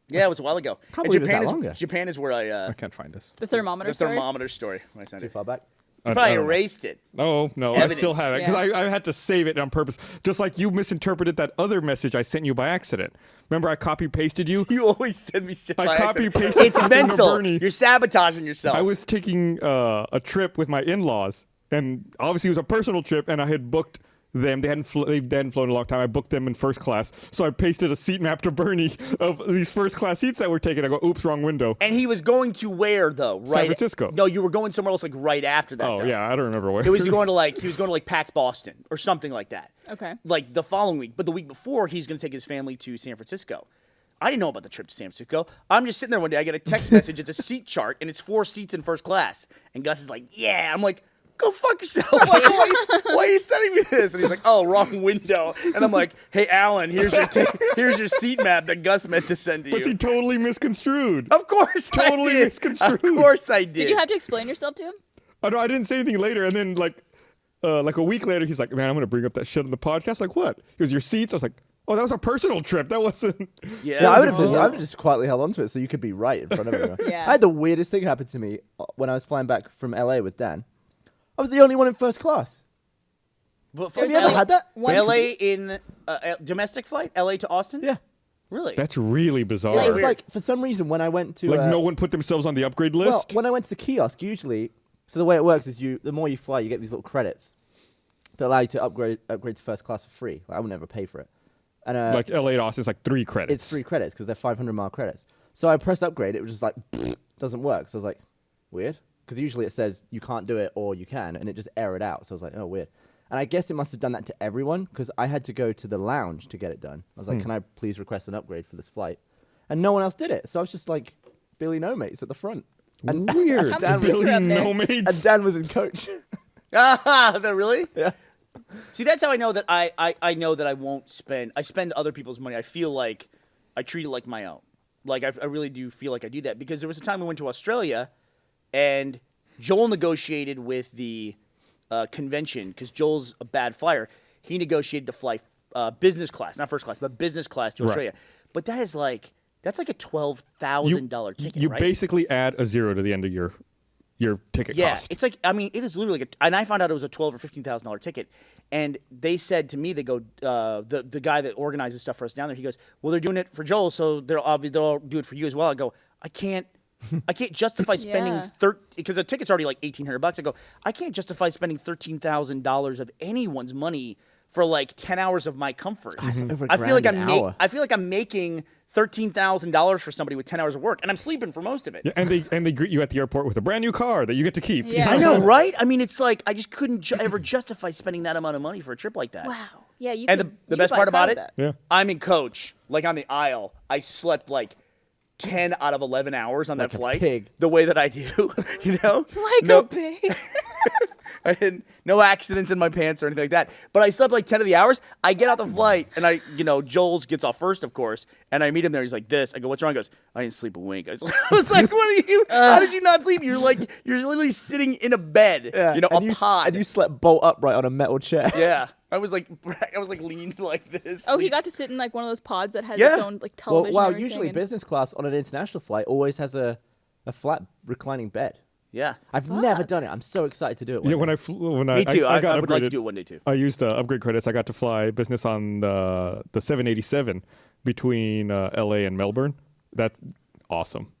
Yeah, it was a while ago. Can't And believe it's Japan that is long ago. Japan is where I I can't find this. The thermometer the story? thermometer story when I sent Too it. far back. You I probably don't know. erased it. Oh, no, I still Evidence. have it. Because Yeah. I had to save it on purpose. Just like you misinterpreted that other message I sent you by accident. Remember I copy-pasted you? You always send me shit. I by accident. copy-pasted It's something to mental. Burnie. You're sabotaging yourself. I was taking a trip with my in-laws. And obviously it was a personal trip, and I had booked them. They hadn't flown in a long time. I booked them in first class. So I pasted a seat map to Burnie of these first class seats that were taken. I go, oops, wrong window. And he was going to where though? Right. San Francisco. No, you were going somewhere else like right after that. Oh, though. yeah, I don't remember where. It was going to like he was going to like Pat's Boston or something like that. Okay. Like the following week, but the week before he's going to take his family to San Francisco. I didn't know about the trip to San Francisco. I'm just sitting there one day. I get a text message. It's a seat chart and it's 4 seats in first class. And Gus is like, "Yeah." I'm like, "Go fuck yourself. Why are you sending me this?" And he's like, "Oh, wrong window." And I'm like, "Hey, Alan, here's your seat map that Gus meant to send to But he you." totally misconstrued. Of course, Totally I did. misconstrued. Of course, I did. Did you have to explain yourself to him? Oh, no, I didn't say anything later. And then, like a week later, he's like, man, I'm going to bring up that shit on the podcast. Like, what? He goes, your seats? I was like, oh, that was a personal trip. That wasn't. Yeah, I would have just. just quietly held on to it so you could be right in front of everyone. Yeah. I had the weirdest thing happen to me when I was flying back from LA with Dan. I was the only one in first class. But Have you ever had that? One LA seat? in domestic flight? LA to Austin? Yeah. Really? That's really bizarre. It was weird. like, for some reason, when I went to... like, no one put themselves on the upgrade Well, list? when I went to the kiosk, usually... So the way it works is the more you fly, you get these little credits that allow you to upgrade to first class for free. Like, I would never pay for it. And Like, LA to Austin is like 3 credits. it's 3 credits because they're 500-mile credits. So I pressed upgrade. It was just like, doesn't work. So I was like, weird. Because usually it says you can't do it or you can, and it just errored out. So I was like, oh, weird. And I guess it must have done that to everyone because I had to go to the lounge to get it done. I was like, can I please request an upgrade for this flight? And no one else did it. So I was just like, Billy No Mates at the front. And Weird. How many seats Billy were up there? No and mates. Dan was in coach. Ah, that really? Yeah. See, that's how I know that I know that I won't spend. I spend other people's money. I feel like I treat it like my own. Like I really do feel like I do that because there was a time we went to Australia, and Joel negotiated with the convention because Joel's a bad flyer. He negotiated to fly business class, not first class, but business class to Right. Australia. But that's like a $12,000 ticket, You right? basically add a 0 to the end of your your ticket Yeah, cost. it's like, I mean, it is literally like and I found out it was a $12,000 or $15,000 ticket. And they said to me, they go, the guy that organizes stuff for us down there, he goes, well, they're doing it for Joel, so they'll do it for you as well. I go, I can't justify spending because the ticket's already like $1,800. I go, I can't justify spending $13,000 of anyone's money for like 10 hours of my comfort. over I feel like $1,000 an hour. I feel like I'm making $13,000 for somebody with 10 hours of work, and I'm sleeping for most of it. Yeah, and they greet you at the airport with a brand new car that you get to keep. Yeah. I know, right? I mean, it's like I just couldn't ever justify spending that amount of money for a trip like that. Wow. Yeah, you. And could, the you could best buy part a car about with it, that. Yeah. I'm in coach, like on the aisle. I slept like 10 out of 11 hours on Like that a flight. pig. The way that I do, you know? Like no, a baby. I didn't, no accidents in my pants or anything like that. But I slept like 10 of the hours. I get out the flight, and Joel's gets off first, of course, and I meet him there. He's like, this. I go, what's wrong? He goes, I didn't sleep a wink. I was like, what are you? How did you not sleep? You're literally sitting in a bed, and a pod. And you slept bolt upright on a metal chair. Yeah. I was like leaned like this. Oh, he got to sit in like one of those pods that has Yeah. its own like Well, television. wow. and everything, Usually and- business class on an international flight always has a flat reclining bed. Yeah. I've never done it. I'm so excited to do it. Yeah, one when day. I Me too. I got I would like to upgraded. do it one day too. I used upgrade credits. I got to fly business on the 787 between LA and Melbourne. That's awesome.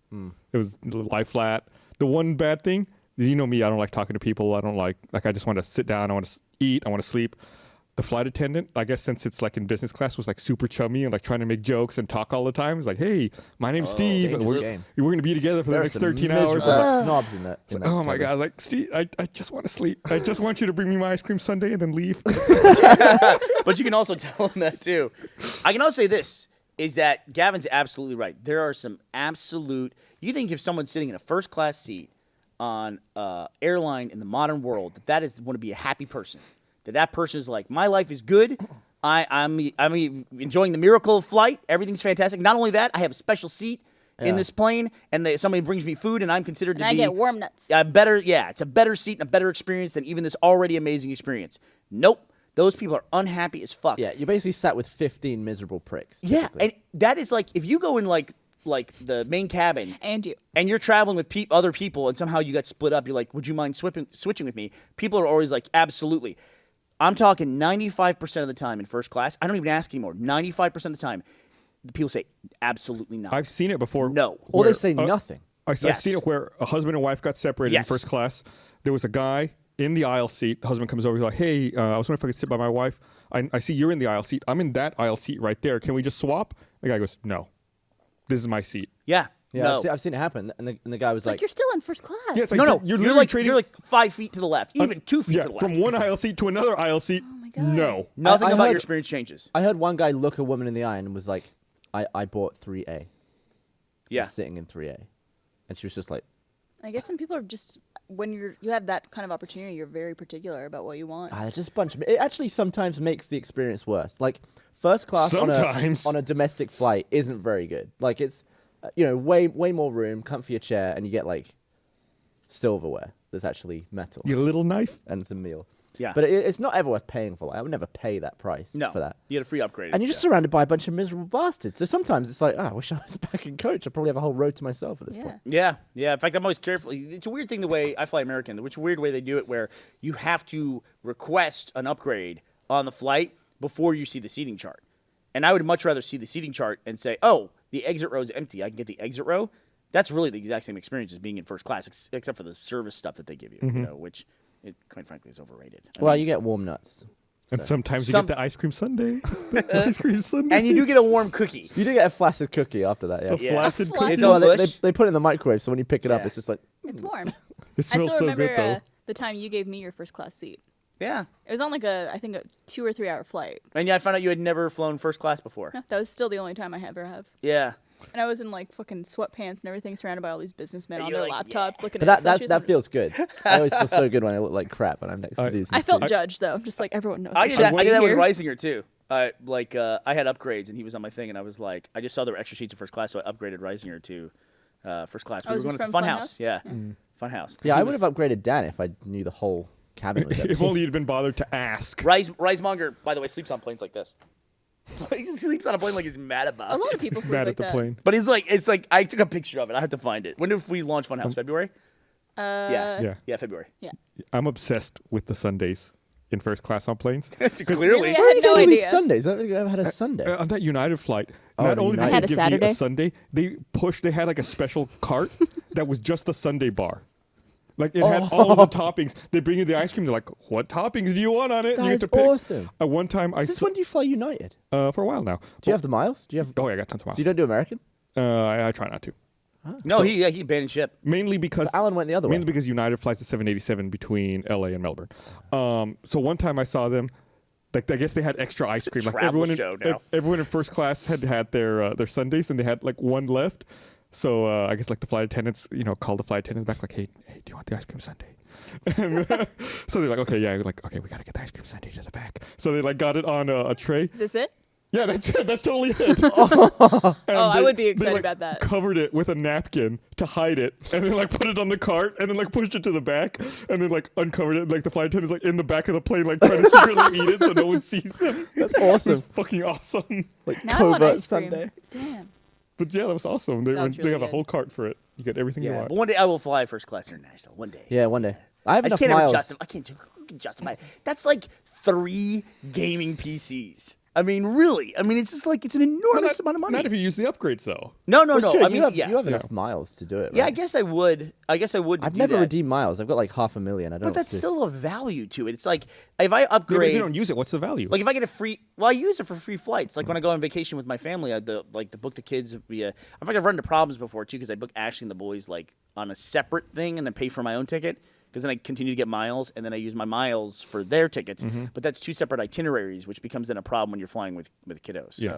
It was lie flat. The one bad thing, you know me, I don't like talking to people. I don't like I just want to sit down. I want to eat. I want to sleep. The flight attendant, I guess since it's like in business class, was like super chummy and like trying to make jokes and talk all the time. It's like, hey, my name's Steve. dangerous We're game. going to be together for the There are next some 13 hours. miserable snobs in that. in that Oh my cabin. God! Like Steve, I just want to sleep. I just want you to bring me my ice cream sundae and then leave. But you can also tell him that too. I can also say this is that Gavin's absolutely right. There are some absolute. You think if someone's sitting in a first class seat on airline in the modern world, that is want to be a happy person. That person is like, my life is good. I'm enjoying the miracle of flight. Everything's fantastic. Not only that, I have a special seat in this plane, and somebody brings me food, and I'm considered and to I be get warm nuts. better. Yeah, it's a better seat and a better experience than even this already amazing experience. Nope, those people are unhappy as fuck. Yeah, you basically sat with 15 miserable pricks. Yeah, typically. and that is like if you go in like the main cabin And you. and you're traveling with other people and somehow you got split up, you're like, would you mind switching with me? People are always like, absolutely. I'm talking 95% of the time in first class. I don't even ask anymore. 95% of the time, the people say absolutely not. I've seen it before. No. Or they where, say nothing. I've Yes. seen it where a husband and wife got separated in Yes. first class. There was a guy in the aisle seat. The husband comes over. He's like, hey, I was wondering if I could sit by my wife. I see you're in the aisle seat. I'm in that aisle seat right there. Can we just swap? The guy goes, no. This is my seat. Yeah. Yeah, no. I've seen it happen. And the guy was Like like, you're still in first class. Yeah, it's like No. You're You're literally like trading 5 feet to the left, even 2 feet yeah, to the left. from one aisle seat to another aisle seat. Oh my God. No. Nothing I about heard- your experience changes. I heard one guy look a woman in the eye and was like, I bought 3A. Yeah. Was sitting in 3A. And she was just like, I guess some people are just when you have that kind of opportunity, you're very particular about what you want. there's just a bunch of it. Actually sometimes makes the experience worse. Like first class Sometimes. on a domestic flight isn't very good. Like it's way more room, comfier chair, and you get like silverware that's actually metal You little knife. and some meal. Yeah. But it's not ever worth paying for. Like, I would never pay that price No. for that. You get a free upgrade. And you're just surrounded by a bunch of miserable bastards. So sometimes it's like, I wish I was back in coach. I'd probably have a whole row to myself at this Yeah. point. Yeah. In fact, I'm always careful. It's a weird thing the way I fly American, which weird way they do it where you have to request an upgrade on the flight before you see the seating chart. And I would much rather see the seating chart and say, oh, the exit row is empty. I can get the exit row. That's really the exact same experience as being in first class, except for the service stuff that they give you, which, quite frankly, is overrated. I Well, mean, you get warm nuts. And sometimes you Some- get the ice cream sundae. The ice cream sundae. and you do get a warm cookie. You do get a flaccid cookie after that, yeah. a flaccid Flaccid. cookie. It's No, all they, bush. they put it in the microwave, so when you pick it up, Yeah. it's just like, It's warm. It I smells still so remember good though. the time you gave me your first class seat. Yeah. It was on like I think a 2 or 3 hour flight. And yeah, I found out you had never flown first class before. No, that was still the only time I ever have. Yeah. And I was in like fucking sweatpants and everything, surrounded by all these businessmen And on you're their like, laptops, yeah. looking but at that Excel that sheets. feels good. I always feel so good when I look like crap and I'm next to these. I felt judged though. I'm just like everyone knows. I did that, I did that with here. Reisinger too. I had upgrades and he was on my thing and I was like, I just saw there were extra seats in first class, so I upgraded Reisinger to first class. We were is he going to from Funhouse. Funhouse? Yeah. Funhouse. Yeah, I would have upgraded Dan if I knew the whole cabin was empty. If only you'd been bothered to ask. Reismonger, by the way, sleeps on planes like this. He sleeps on a plane like he's mad about A lot it. of people He's sleep mad like at the that. plane. But it's like I took a picture of it. I have to find it. When did we launch Funhouse? February? Yeah, February. Yeah. I'm obsessed with the Sundays in first class on planes. Clearly. Really? I had no All these idea. Sundays. I don't think I've ever had a Sunday. On that United flight, Oh, not the only did United. they Had a give Saturday? me a Sunday, they had like a special cart that was just a Sunday bar. Like it had all of the toppings. They bring you the ice cream. They're like, "What toppings do you want on it?" That And you is get to pick. awesome. At one time, I Is this saw, when do you fly United? for a while now. Do you have the miles? Do you have? Oh, yeah, I got tons of miles. So you don't do American? I try not to. No, he abandoned ship. Mainly because Alan went the other way. Mainly because United flies the 787 between LA and Melbourne. So one time I saw them. Like I guess they had extra ice cream. Like travel show now. everyone in first class had their Sundays, and they had like one left. So I guess like the flight attendants, called the flight attendants back like, hey, do you want the ice cream sundae? And, so they're like, okay, yeah, like okay, we gotta get the ice cream sundae to the back. So they like got it on a tray. Is this it? Yeah, that's it. That's totally it. Oh, I would be excited like, about that. Covered it with a napkin to hide it, and then like put it on the cart, and then like pushed it to the back, and then like uncovered it. Like the flight attendant's like in the back of the plane, like trying to secretly eat it so no one sees them. That's It awesome. was fucking awesome. Like Now I want covert ice cream. Sunday. Damn. But yeah, that was awesome. They Sounds they really have a good. whole cart for it. You get everything you Yeah, want. but one day I will fly first class international. One day. Yeah, one day. I have I just enough can't ever miles. justify. I can't justify it. That's like 3 gaming PCs. I mean, really. I mean, it's just like it's an enormous amount of money. Not if you use the upgrades though. No. That's true. I mean, you have, yeah. you have enough miles to do it. Yeah, I right? guess I would. I've do never that. redeemed miles. I've got like 500,000. I don't know. But what that's to do. still a value to it. It's like if I Yeah, but if upgrade, you don't use it, what's the value? like if I get a free, well, I use it for free flights. Like when I go on vacation with my family, I book the kids via. I think I've run into problems before too because I book Ashley and the boys like on a separate thing and then pay for my own ticket. Because then I continue to get miles, and then I use my miles for their tickets. Mm-hmm. But that's 2 separate itineraries, which becomes then a problem when you're flying with kiddos. Yeah.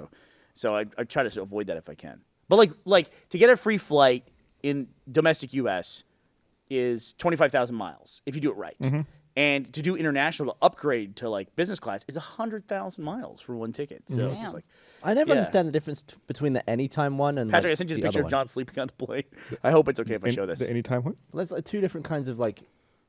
So I try to avoid that if I can. But like to get a free flight in domestic U.S. is 25,000 miles if you do it right. Mm-hmm. And to do international, to upgrade to like business class is 100,000 miles for one ticket. So it's just Damn. like, I never Yeah. understand the difference between the anytime one and Patrick, like, I sent you the other picture of one. John sleeping on the plane. I hope it's okay if I show this. The anytime one? Well, there's like 2 different kinds of like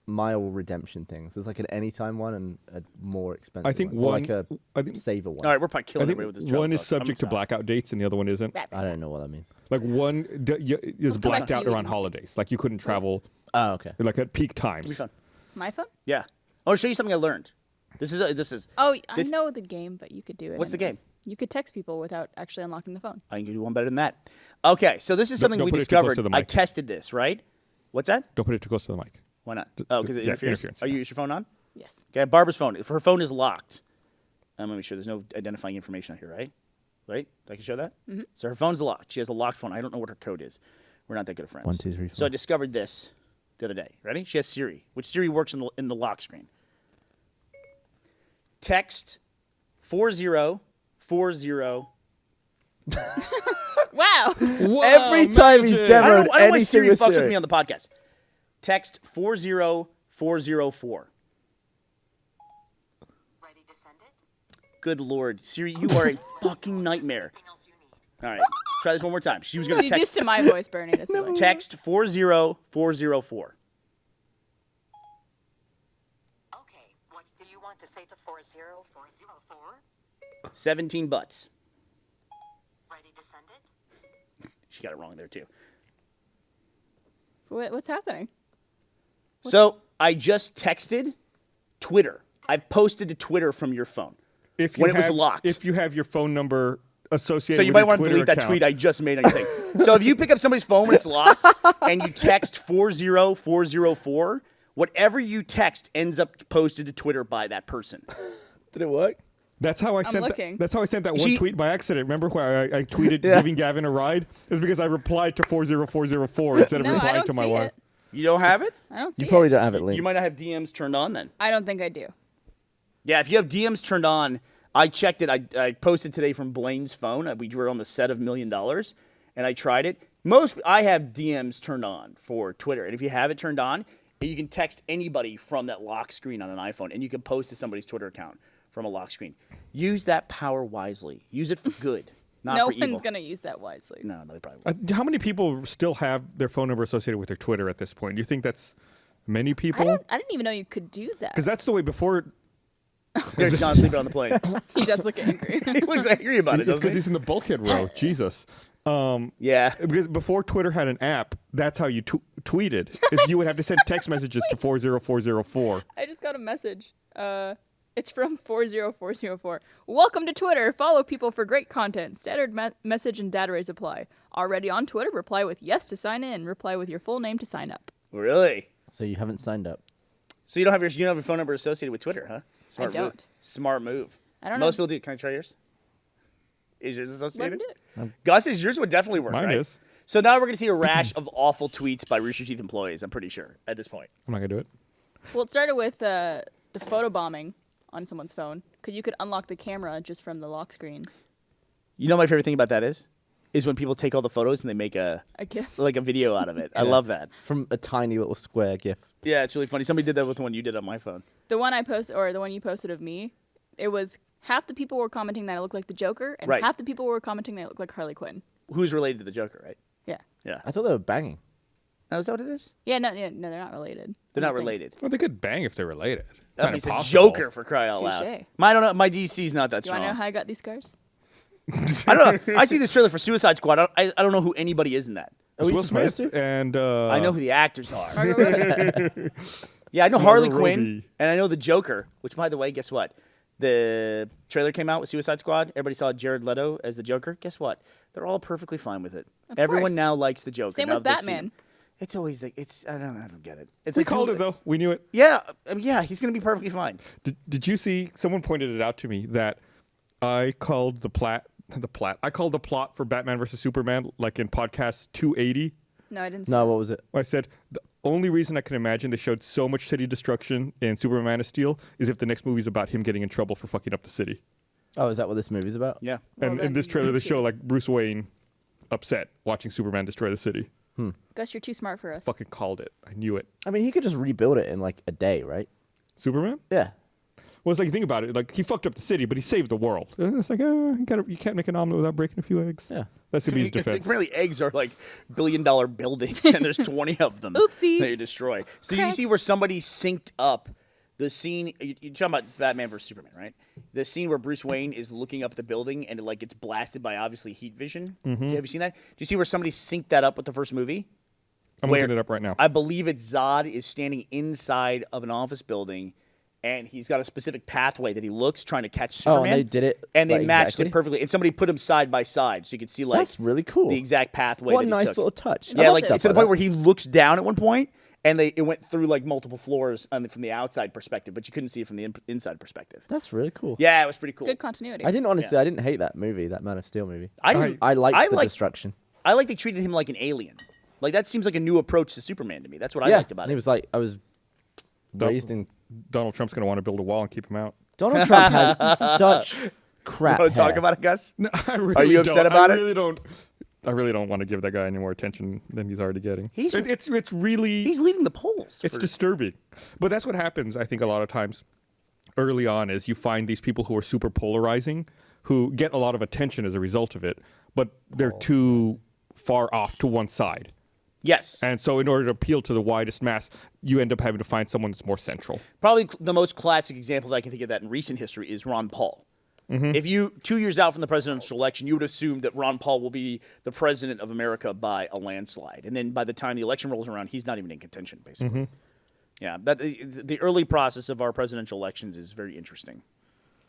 mile redemption things. There's like an anytime one and a more expensive. I think one. Or one. like a I think saver one. All right, we're probably I killing think everybody with this travel one is talk. I'm subject to sorry. blackout dates, and the other one isn't. I don't know what that means. Like one is go back blacked to out you around again, Mr. holidays. Like you couldn't travel Oh, okay. like at peak It'll be times. fun. My phone? Yeah. I want to show you something I learned. This is. Oh, I This- know the game, but you could do it. What's the anyways. game? You could text people without actually unlocking the phone. I can do one better than that. Okay, so this is something don't we put it too close discovered. to the I mic. tested this, right? What's that? Don't put it too close to the mic. Why not? Oh, because it yeah, interferes. interference, Oh, you yeah. use your phone on? Yes. Okay, Barbara's phone. If her phone is locked, I'm make sure there's no identifying information out here, right? Right? I can show that? Mm-hmm. So her phone's locked. She has a locked phone. I don't know what her code is. We're not that good of friends. 1, 2, 3, 4. So I discovered this the other day. Ready? She has Siri, which Siri works in the lock screen. Text 4040. Wow. Every time he's magic. demoed I don't know why anything Siri with fucks Siri. with me on the podcast. Text 40404. Ready to send it? Good Lord. Siri, you are a fucking nightmare. Anything else you need? All right. Try this one more time. She was going to She's text used to my voice, Burnie. That's why. text 40404. Okay, what do you want to say to 40404? 17 butts. Ready to send it? She got it wrong there too. What's happening? So I just texted Twitter. I posted to Twitter from your phone. If you When it was have- locked. If you have your phone number associated So you with might your want to Twitter delete that account, tweet I just made on your thing. So if you pick up somebody's phone when it's locked and you text 40404, whatever you text ends up posted to Twitter by that person. Did it work? That's how I sent. looking. That's how I sent that one She- tweet by accident. Remember when I tweeted giving Gavin a ride? It was because I replied to 40404 instead of No, I replying don't to my see wife. it. You don't have it? I don't see You probably it. don't have it linked. You might not have DMs turned on then. I don't think I do. Yeah, if you have DMs turned on, I checked it. I posted today from Blaine's phone. We were on the set of $1 Million, and I tried it. I have DMs turned on for Twitter, and if you have it turned on, you can text anybody from that lock screen on an iPhone, and you can post to somebody's Twitter account from a lock screen. Use that power wisely. Use it for good, not No for evil. one's gonna use that wisely. No, they probably won't. How many people still have their phone number associated with their Twitter at this point? Do you think that's many people? I didn't even know you could do that. Because that's the way before. There's John sleeping on the plane. He does look angry. He looks angry about it, It's doesn't because he? he's in the bulkhead row. Jesus. Yeah. Because before Twitter had an app, that's how you tweeted. Is you would have to send text messages to 40404. I just got a message. It's from 40404. Welcome to Twitter. Follow people for great content. Standard message and data rates apply. Already on Twitter? Reply with yes to sign in. Reply with your full name to sign up. Really? So you haven't signed up. So you don't have your phone number associated with Twitter, huh? Smart don't. Move. Smart move. I don't know. Most people do. Can I try yours? Is yours associated? Let me Gus, yours would definitely work, Mine right? is. So now we're going to see a rash of awful tweets by Rooster Teeth employees, I'm pretty sure, at this point. I'm not going to do it. Well, it started with the photo bombing on someone's phone. Because you could unlock the camera just from the lock screen. You know what my favorite thing about that is? Is when people take all the photos and they make a GIF. like a video out of it. I love that. From a tiny little square GIF. Yeah, it's really funny. Somebody did that with the one you did on my phone. The one I posted, or the one you posted of me, it was half the people were commenting that I look like the Joker, and Right. half the people were commenting that I look like Harley Quinn. Who's related to the Joker, right? Yeah. Yeah. I thought they were banging. Oh, is that what it is? Yeah, no, they're not related. They're I not don't think. related. Well, they could bang if they're related. It's That not means the impossible. Joker, for crying out loud. Touche. I don't know. My DC's not that Do you want to know strong. how I got these scars? I don't know. I see this trailer for Suicide Squad. I don't know who anybody is in that. It's we Will supposed Smith to? and I know who the actors are. Margot Robbie. Yeah, I know Harley Margot Quinn, Robbie. and I know the Joker, which, by the way, guess what? The trailer came out with Suicide Squad. Everybody saw Jared Leto as the Joker. Guess what? They're all perfectly fine with it. Everyone course. now likes the Joker. Same now with that they've seen Batman. him. It's always I don't get it. It's we like called it, though. We knew it. Yeah, yeah, he's gonna be perfectly fine. Did you see? Someone pointed it out to me that I called I called the plot for Batman versus Superman like in podcast 280. No, I didn't see No, that. what was it? I said the only reason I can imagine they showed so much city destruction in Superman Man of Steel is if the next movie's about him getting in trouble for fucking up the city. Oh, is that what this movie's about? Yeah. Well, And in then this trailer, they you show like Bruce Wayne upset watching Superman destroy the city. Gus, you're too smart for us. Fucking called it. I knew it. I mean, he could just rebuild it in like a day, right? Superman? Yeah. Well, it's like, you think about it, like, he fucked up the city, but he saved the world. And it's like, you can't make an omelet without breaking a few eggs. Yeah. That's going to be his defense. Apparently, eggs are like billion-dollar buildings, and there's 20 of them. Oopsie. That you destroy. So you see where somebody synced up the scene. You're talking about Batman versus Superman, right? The scene where Bruce Wayne is looking up the building and it like gets blasted by obviously heat vision. Have you seen that? Do you see where somebody synced that up with the first movie? I'm Where looking it up right now. I believe it's Zod is standing inside of an office building, and he's got a specific pathway that he looks trying to catch Superman. Oh, and they did it, and they like, matched exactly? it perfectly. And somebody put them side by side, so you could see like That's really cool. the exact pathway. What that a he nice took. little touch. I Yeah, love like stuff to the like point that. where he looks down at one point, and it went through like multiple floors from the outside perspective, but you couldn't see it from the inside perspective. That's really cool. Yeah, it was pretty cool. Good continuity. I didn't honestly. Yeah. I didn't hate that movie, that Man of Steel movie. I didn't. I liked the liked- destruction. I like they treated him like an alien. Like that seems like a new approach to Superman to me. That's what I yeah. liked about and it. he was like, I was raised in. Donald Trump's going to want to build a wall and keep him out. Donald Trump has such crap. You want to talk hair. about it, Gus? No, I really Are you upset about I it? I really don't want to give that guy any more attention than he's already getting. He's- It's really He's leading the polls. it's for- disturbing. But that's what happens, I think, a lot of times early on is you find these people who are super polarizing, who get a lot of attention as a result of it, but they're too far off to one side. Yes. And so in order to appeal to the widest mass, you end up having to find someone that's more central. Probably the most classic example that I can think of that in recent history is Ron Paul. If you 2 years out from the presidential election, you would assume that Ron Paul will be the president of America by a landslide, and then by the time the election rolls around, he's not even in contention, basically. Yeah, that the early process of our presidential elections is very interesting.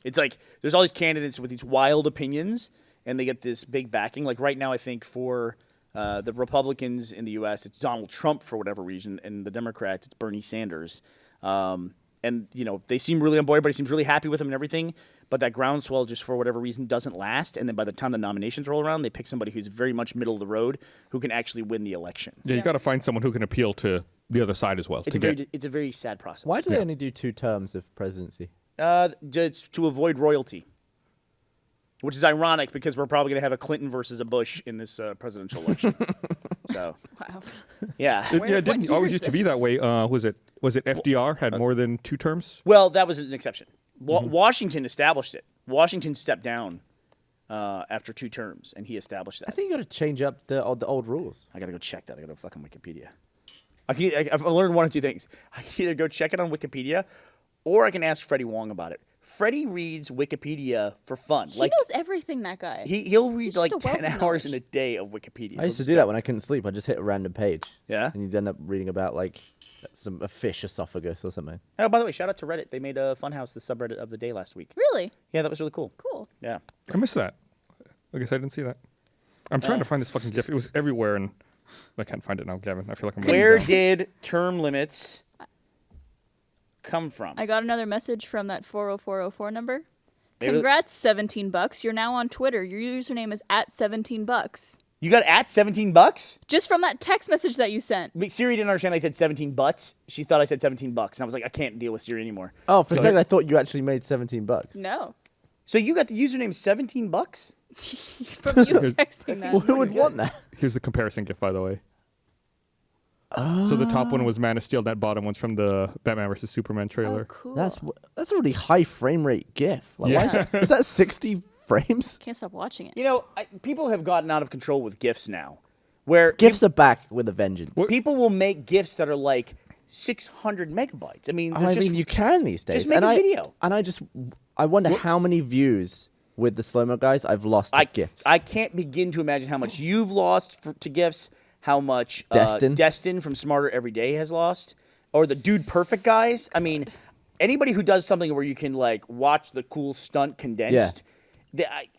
It's like there's all these candidates with these wild opinions, and they get this big backing. Like right now, I think for the Republicans in the U.S., it's Donald Trump for whatever reason, and the Democrats, it's Bernie Sanders. And, you know, they seem really on board, but he seems really happy with him and everything. But that groundswell, just for whatever reason, doesn't last. And then by the time the nominations roll around, they pick somebody who's very much middle of the road who can actually win the election. Yeah, you got to find someone who can appeal to the other side as well. It's a very sad process. Why do they only do 2 terms of presidency? It's to avoid royalty, which is ironic because we're probably going to have a Clinton versus a Bush in this presidential election. So, Wow. yeah. yeah, What it didn't year always is used to be this? that way. Was it FDR had more than 2 terms? Well, that was an exception. Washington established it. Washington stepped down after 2 terms, and he established I that. think you got to change up the old rules. I gotta go check that. I gotta go fucking Wikipedia. I've learned one of 2 things. I can either go check it on Wikipedia, or I can ask Freddie Wong about it. Freddie reads Wikipedia for fun. He knows everything, that guy. He'll read He's like just a wealth 10 of hours knowledge. in a day of Wikipedia. I used to do that when I couldn't sleep. I just hit a random page. Yeah? And you'd end up reading about like a fish esophagus or something. Oh, by the way, shout out to Reddit. They made a Funhouse the subreddit of the day last week. Really? Yeah, that was really cool. Cool. Yeah. I missed that. I guess I didn't see that. I'm trying to find this fucking GIF. It was everywhere, and I can't find it now, Gavin. I feel like I'm Where writing it down. did term limits come from? I got another message from that 40404 number. Maybe- Congrats, $17. You're now on Twitter. Your username is @$17. You got at $17? Just from that text message that you sent. Siri didn't understand I said 17 butts. She thought I said $17, and I was like, I can't deal with Siri anymore. Oh, for a So- second I thought you actually made $17. No. So you got the username $17? From you texting that. Well, who would want that? Here's the comparison GIF, by the way. So the top one was Man of Steel. That bottom one's from the Batman vs Superman Oh, trailer. cool. That's a really high frame rate GIF. Like, why is that 60 frames? Can't stop watching it. You know, people have gotten out of control with GIFs now, where GIFs are back with a vengeance. people will make GIFs that are like 600 megabytes. I mean, they're I just, mean, you can these days. just make and a I, video. And I wonder how many views with the slow-mo guys I've lost to GIFs. I can't begin to imagine how much you've lost to GIFs, how much Destin from Smarter Every Day has lost, or the Dude Perfect guys. I mean, anybody who does something where you can like watch the cool stunt condensed,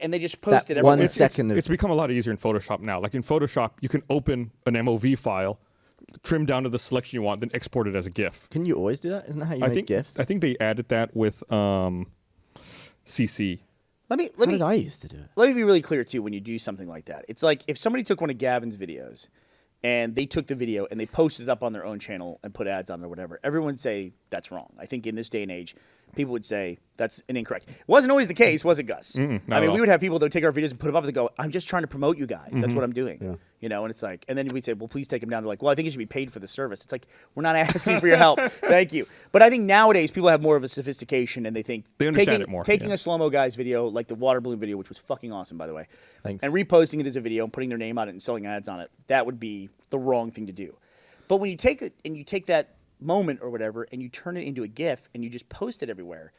and they just post That it one everywhere. second. It's become a lot easier in Photoshop now. Like in Photoshop, you can open an MOV file, trim down to the selection you want, then export it as a GIF. Can you always do that? Isn't that how you I make think GIFs? I think they added that with CC. Let me How did I used to do it? let me be really clear too. When you do something like that, it's like if somebody took one of Gavin's videos and they took the video and they posted it up on their own channel and put ads on it or whatever, everyone would say that's wrong. I think in this day and age, people would say that's an incorrect. It wasn't always the case, was it, Gus? not I at mean, all. we would have people that would take our videos and put them up and go, I'm just trying to promote you guys. That's what I'm doing. You know, and it's like, and then we'd say, well, please take them down. They're like, well, I think you should be paid for the service. It's like, we're not asking for your help. Thank you. But I think nowadays people have more of a sophistication and they think They understand taking, it more, taking yeah. a slow-mo guy's video, like the water balloon video, which was fucking awesome, by the way, Thanks. and reposting it as a video and putting their name on it and selling ads on it, that would be the wrong thing to do. But when you take it and you take that moment or whatever and you turn it into a GIF and you just post it everywhere,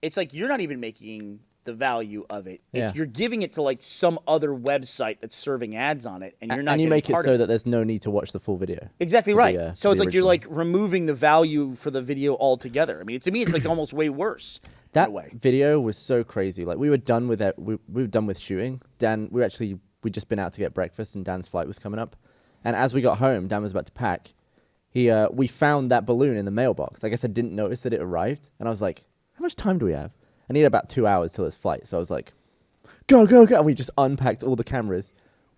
it's like you're not even making the value of it. Yeah. You're giving it to like some other website that's serving ads on it, and you're not. And you getting make it part so of that there's no need to watch the full video. Exactly for right. the, So for it's the like you're original. like removing the value for the video altogether. I mean, to me, it's like almost way worse. in That a way. video was so crazy. Like we were done with it. We were done with shooting. We'd just been out to get breakfast, and Dan's flight was coming up. And as we got home, Dan was about to pack. We found that balloon in the mailbox. I guess I didn't notice that it arrived, and I was like, "How much time do we have?" I need about 2 hours till his flight, so I was like, "Go, go, go!" And we just unpacked all the cameras.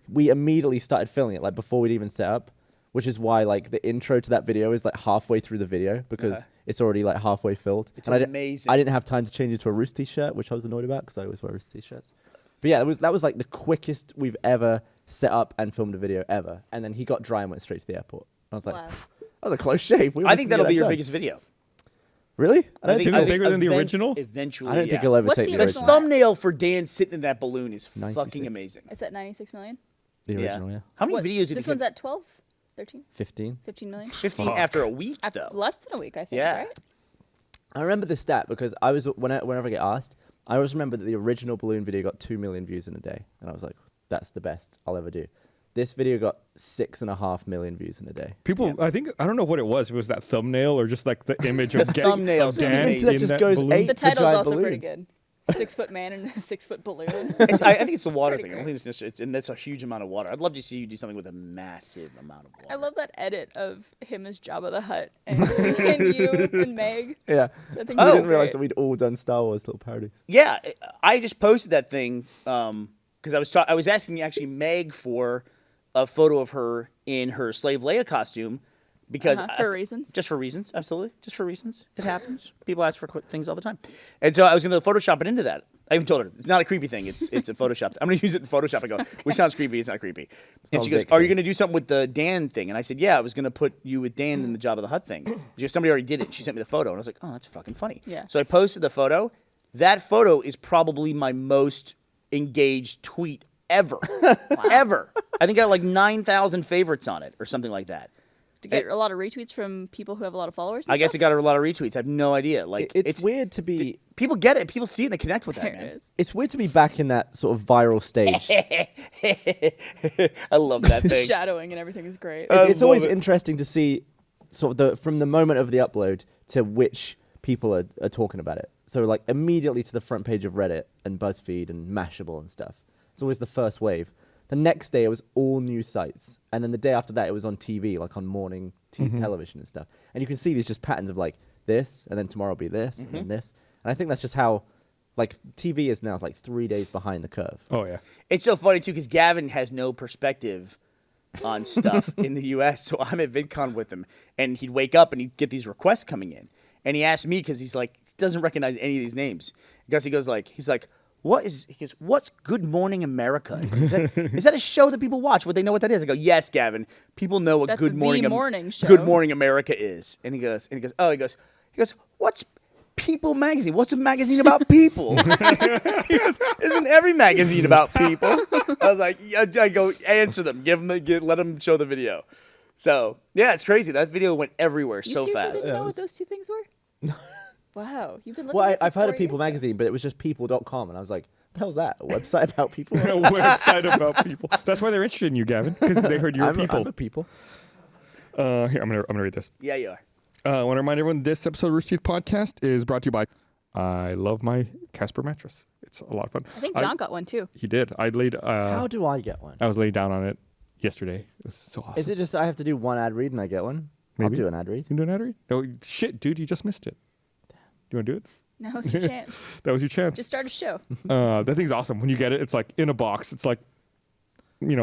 We immediately started filming it, like before we'd even set up, which is why like the intro to that video is like halfway through the video because it's already like halfway filled. It's and amazing. I didn't have time to change into a Rooster Teeth shirt, which I was annoyed about because I always wear Rooster Teeth shirts. But yeah, that was like the quickest we've ever set up and filmed a video ever. And then he got dry and went straight to the airport. I was like, Wow. that was a close shave. We I almost think didn't that'll get be that your done. biggest video. Really? I think Is it bigger than the original? Eventually, I don't think he'll ever What's take the the original? original. thumbnail for Dan sitting in that balloon is 96. fucking amazing. It's at 96 million. The original, yeah. How many What, videos did this he one's get? at 12, 13, 15. 15 million? 15 after a week, though. Less than a week, I think, Yeah. right? I remember the stat because whenever I get asked, I always remember that the original balloon video got 2 million views in a day. And I was like, that's the best I'll ever do. This video got 6.5 million views in a day. People, I don't know what it was. It was that thumbnail or just like the image of thumbnails Dan are amazing. in Internet just that goes balloon. ape. The For title's giant also pretty balloons. good. 6-foot man in a 6-foot balloon. I think it's the water pretty thing. I don't think it's just, and that's a huge amount of water. I'd love to see you do something with a massive amount of water. I love that edit of him as Jabba the Hutt and you and Meg. Yeah. I think We it's didn't realize great. that we'd all done Star Wars little parodies. Yeah, I just posted that thing because I was asking actually Meg for a photo of her in her Slave Leia costume because For reasons. Just for reasons, absolutely, just for reasons. It happens. People ask for things all the time, and so I was going to Photoshop it into that. I even told her it's not a creepy thing. It's a Photoshop. I'm going to use it in Photoshop. I go, which sounds creepy. It's not creepy. And not she goes, Vic "Are you thing. going to do something with the Dan thing?" And I said, "Yeah, I was going to put you with Dan in the Jabba the Hutt thing." She goes, "Somebody already did it." She sent me the photo, and I was like, "Oh, that's fucking funny." Yeah. So I posted the photo. That photo is probably my most engaged tweet ever, ever. I think I got like 9,000 favorites on it or something like that. To get a lot of retweets from people who have a lot of followers. And I guess it stuff? got a lot of retweets. I have no idea. Like It's weird to be. people get it. People see it and they connect with that, There man. it is. It's weird to be back in that sort of viral stage. I love that thing. Shadowing and everything is great. It's always love it. interesting to see sort of from the moment of the upload to which people are talking about it. So like immediately to the front page of Reddit and BuzzFeed and Mashable and stuff. It's always the first wave. The next day it was all news sites, and then the day after that it was on TV, like on morning television and stuff. And you can see these just patterns of like this, and then tomorrow will be this, and then this. And I think that's just how, like, TV is now like 3 days behind the curve. Oh yeah. It's so funny too because Gavin has no perspective on stuff in the U.S. So I'm at VidCon with him, and he'd wake up and he'd get these requests coming in, and he asked me because he's like doesn't recognize any of these names because he's like. What's Good Morning America? Is that a show that people watch? Would they know what that is? I go, yes, Gavin. People know what That's Good the Morning morning show. Good Morning America is. And he goes, what's People magazine? What's a magazine about people? He goes, isn't every magazine about people? I was like, yeah, I go answer them, let them show the video. So yeah, it's crazy. That video went everywhere You so seriously fast. didn't know what those two things were? Wow, you've been looking Well, at it for I've heard 4 of People years now. magazine, but it was just people.com, and I was like, what the hell's that? A website about people? A website about people. That's why they're interested in you, Gavin, because they heard you're I'm people. a people. Here, I'm gonna read this. Yeah, you are. I want to remind everyone this episode of Rooster Teeth podcast is brought to you by I love my Casper mattress. It's a lot of fun. I think John got one too. He did. I laid. How do I get one? I was laid down on it yesterday. It was so awesome. Is it just I have to do one ad read and I get one? Maybe. I'll do an ad read. You can do an ad read? No, shit, dude, you just missed it. Do you want to do it? Now it's your chance. That was your chance. Just start a show. That thing's awesome. When you get it, it's like in a box. It's like,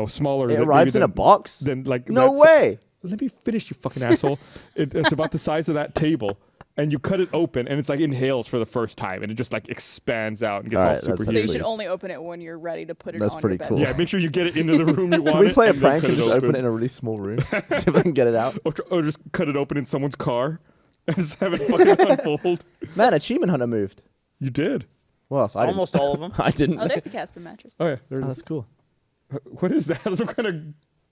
smaller. It than arrives maybe in a box? Then like No that's- way. Let me finish, you fucking asshole. It's about the size of that table, and you cut it open, and it's like inhales for the first time, and it just like expands out and gets all Alright, super that's So you huge. should only open it when you're ready to put it That's on pretty your bed. cool. Yeah, make sure you get it into the room you want. Can we it, play a and then prank cut and just open it in a really small room? See if I can get it out. or just cut it open in someone's car and just have it fucking unfold. Man, Achievement Hunter moved. You did. Well, I Almost all of them. didn't. I didn't. Oh, there's the Casper mattress. Oh yeah, there it Oh, is. that's cool. What is that? Some kind of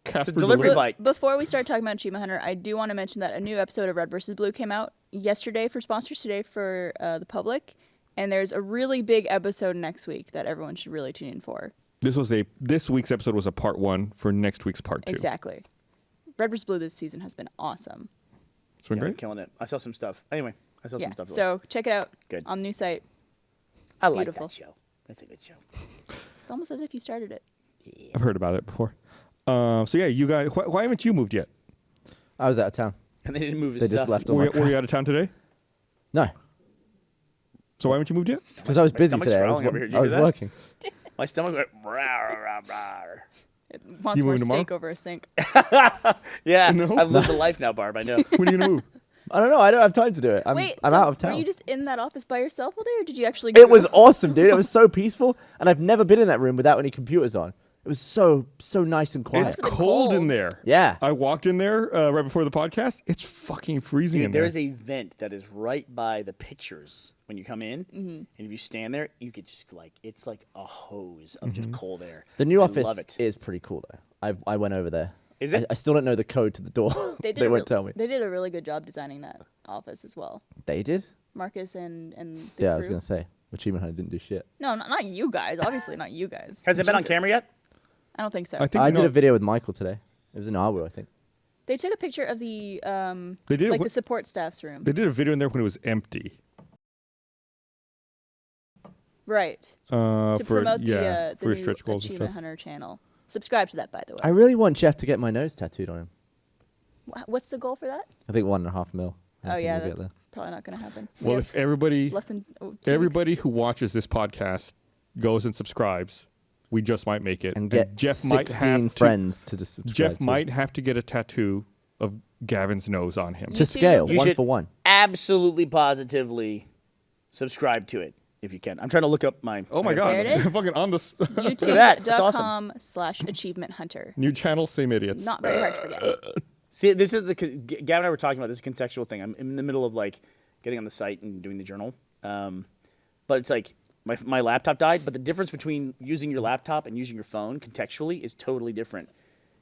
Casper delivery delivery? bike. Before we start talking about Achievement Hunter, I do want to mention that a new episode of Red vs. Blue came out yesterday for sponsors, today for the public, and there's a really big episode next week that everyone should really tune in for. This week's episode was a part 1 for next week's part 2. Exactly. Red vs. Blue this season has been awesome. It's been Yeah, great. killing it. I saw some stuff. Anyway, I saw Yeah. some stuff. So check it out Good. on the new site. I like beautiful. that show. That's a good show. It's almost as if you started it. I've heard about it before. So yeah, you guys, why haven't you moved yet? I was out of town. And they didn't move his They stuff. just left on Were my you out of town today? No, So why haven't you moved yet? because I was My busy stomach's today. growling over here. Did you I hear was that? working. My stomach went. Rah, rah, rah. It wants You more moving tomorrow? steak over a sink. Yeah, No? I've lived a life now, Barb. I know. When are you gonna move? I don't know. I don't have time to do it. I'm Wait, I'm so out of town. Were you just in that office by yourself all day, or did you actually? It was awesome, dude. It was so peaceful, and I've never been in that room without any computers on. It was so nice and quiet. It's been cold in cold. there. Yeah. I walked in there right before the podcast. It's fucking freezing in Dude, there. there is a vent that is right by the pictures when you come in, and if you stand there, you could just it's like a hose of just cold air. The new I office love it. is pretty cool, though. I went over there. Is it? I still don't know the code to the door. They did. They a won't real- tell me. They did a really good job designing that office as well. They did? Marcus and the Yeah, I crew. was gonna say. Achievement Hunter didn't do shit. No, not you guys. Obviously, not you guys. Has it been on Jesus. camera yet? I don't think so. I think I you know, did a video with Michael today. It was in Arwood, I think. They took a picture of the They did like wh- the support staff's room. they did a video in there when it was empty. Right. For To promote the for your new stretch goals and Achievement stuff. Hunter channel. Subscribe to that, by the way. I really want Jeff to get my nose tattooed on him. What's the goal for that? I think 1.5 mil. I Oh think yeah, we'll get that's there. probably not going to happen. We Well, have if everybody less than 2 weeks. everybody who watches this podcast goes and subscribes, we just might make it. And get Jeff 16 might have friends to just subscribe Jeff to. might have to get a tattoo of Gavin's nose on him. To YouTube. scale, You one should- for one. Absolutely, positively, subscribe to it if you can. I'm trying to look up my. Oh my god! There it is. Fucking on this that. That's awesome. YouTube.com/achievement hunter. new channel, same idiots. Not very hard to forget. See, this is Gavin and I were talking about this contextual thing. I'm in the middle of getting on the site and doing the journal, but it's like my laptop died. But the difference between using your laptop and using your phone contextually is totally different.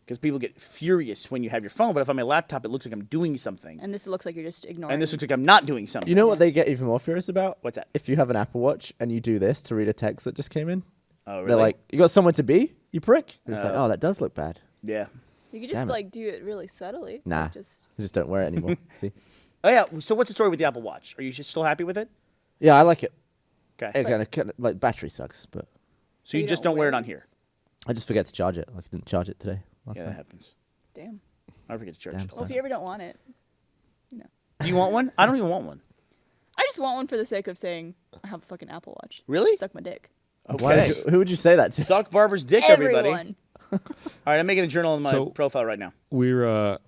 because people get furious when you have your phone. But if I'm on my laptop, it looks like I'm doing something, And this looks like you're just ignoring. and this looks like I'm not doing something. You know what they get even more furious about? What's that? If you have an Apple Watch and you do this to read a text that just came in, Oh, really? they're like, "You got someone to be? You prick!" It's like, "Oh, that does look bad." yeah. You could just Damn it. like do it really subtly. Nah, Like, just I just don't wear it anymore. See? Oh yeah. So what's the story with the Apple Watch? Are you still happy with it? Yeah, I like it. Okay. It kind of like battery sucks, but So you you just don't don't wear wear it it? on here. I just forget to charge it. Like I didn't charge it today. Last Yeah, that night. happens. damn. I forget to charge Damn it. Well, if you ever don't want it, Do you want one? I don't even want one. I just want one for the sake of saying I have a fucking Apple Watch. Really? Suck my dick. Okay. Who would you say that to? Suck Barbara's dick, everybody. Everyone. All right, I'm making a journal in my So- profile right now. We're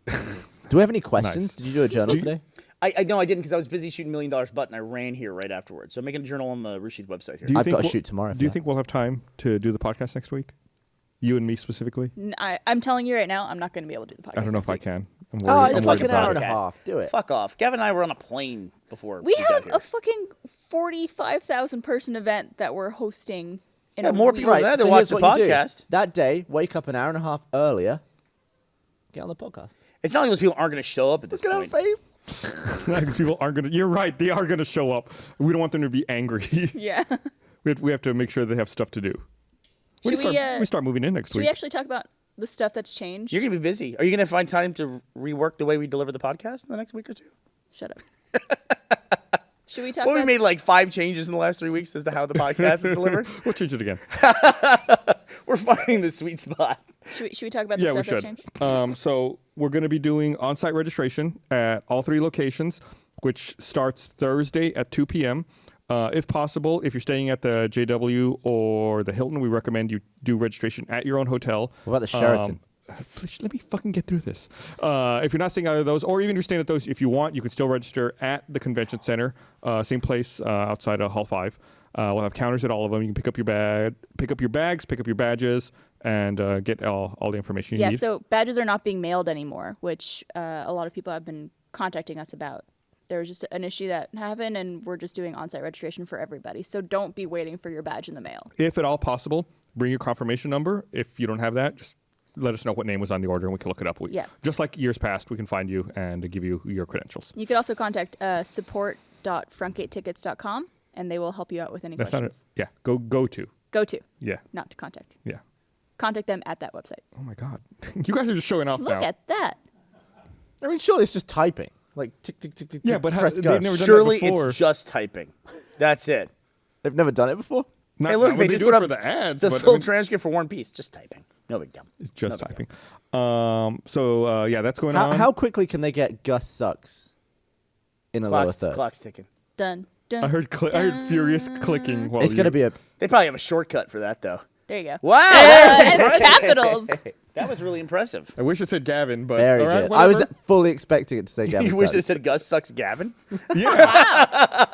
Do we have any questions? Nice. Did you do a journal today? I know I didn't because I was busy shooting $1 Million Butt and I ran here right afterwards. So I'm making a journal on the Rooster Teeth website here. Do you I've think got to we'll- shoot tomorrow. Do you think we'll have time to do the podcast next week? You and me specifically? I'm telling you right now, I'm not going to be able to do the podcast. I don't know next if I week. can. I'm Oh, worried, it's I'm like worried an hour about and a it. half. Do it. Fuck off. Gavin and I were on a plane before We got have here. a fucking 45,000 person event that we're hosting in Yeah, a more week. people than that to watch here's the what you do. podcast. That day, wake up an hour and a half earlier. Get on the podcast. It's not like those people aren't going to show up at this Look at point. our face. Because people aren't going to. You're right. They are going to show up. We don't want them to be angry. Yeah. we have to make sure they have stuff to do. Should We start moving in next Should we week. actually talk about the stuff that's changed? You're going to be busy. Are you going to find time to rework the way we deliver the podcast in the next week or two? Shut up. Should we talk Well, we about made like 5 changes in the last 3 weeks as to how the podcast is delivered. We'll change it again. We're finding the sweet spot. should we talk about the Yeah, we stuff that's should. changed? So we're going to be doing on-site registration at all 3 locations, which starts Thursday at 2 p.m. If possible, if you're staying at the JW or the Hilton, we recommend you do registration at your own hotel. What about the Sheraton? Please let me fucking get through this. If you're not staying out of those, or even if you're staying at those, if you want, you can still register at the convention center, same place outside of Hall 5. We'll have counters at all of them. You can pick up your bags, pick up your badges, and get all the information you Yeah, need. so badges are not being mailed anymore, which a lot of people have been contacting us about. There was just an issue that happened, and we're just doing on-site registration for everybody. So don't be waiting for your badge in the mail. If at all possible, bring your confirmation number. If you don't have that, just let us know what name was on the order, and we can look it up. Yeah. Just like years past, we can find you and give you your credentials. You could also contact support.frontgatetickets.com, and they will help you out with any That's not it. questions. Yeah. Go to. Go to, Yeah. not to contact. Yeah. Contact them at that website. Oh my God. You guys are just showing off Look now. at that. I mean, surely it's just typing. Like tick, tick, tick, tick. Yeah, tick, but press they've go. never done Surely that before. it's just typing. That's it. They've never done it before. Not, Hey, look, not they when just do put it up for the ads. The but I full mean, transcript for War and Peace. Just typing. No big deal. it's just no big typing. Yeah, that's going on. How quickly can they get Gus sucks in a lower third? Clock's ticking. Done. Done. I heard furious clicking while It's going to be a. They probably have a shortcut for that, though. There you go. Wow. It's capitals. That was really impressive. I wish it said Gavin, but Very all right, good. I was whatever. fully expecting it to say Gavin. You wish sucks. it said Gus sucks Gavin? Yeah.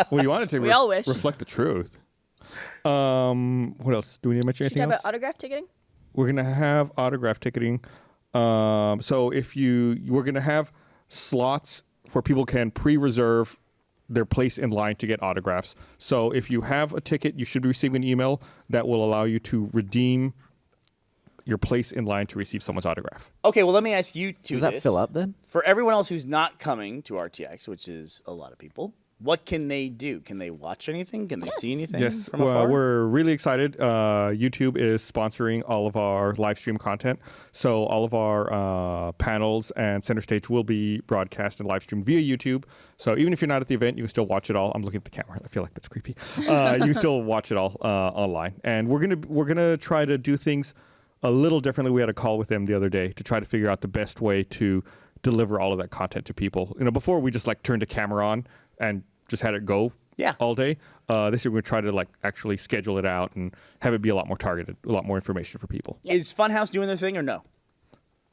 Well, you wanted to We all wish. reflect the truth. What else? Do we need to mention Should we anything talk else? about autograph ticketing? We're gonna have autograph ticketing. So if we're gonna have slots where people can pre-reserve their place in line to get autographs. So if you have a ticket, you should be receiving an email that will allow you to redeem your place in line to receive someone's autograph. Okay, well, let me ask you two Does that this. fill up then? For everyone else who's not coming to RTX, which is a lot of people, what can they do? Can they watch anything? Can they see anything Yes, from afar? we're really excited. YouTube is sponsoring all of our live stream content. So all of our panels and center stage will be broadcast and live streamed via YouTube. So even if you're not at the event, you can still watch it all. I'm looking at the camera. I feel like that's creepy. You can still watch it all online. And we're gonna try to do things a little differently. We had a call with them the other day to try to figure out the best way to deliver all of that content to people. Before we just turned a camera on and just had it go all day. This year we're going to try to actually schedule it out and have it be a lot more targeted, a lot more information for people. Is Funhouse doing their thing or no?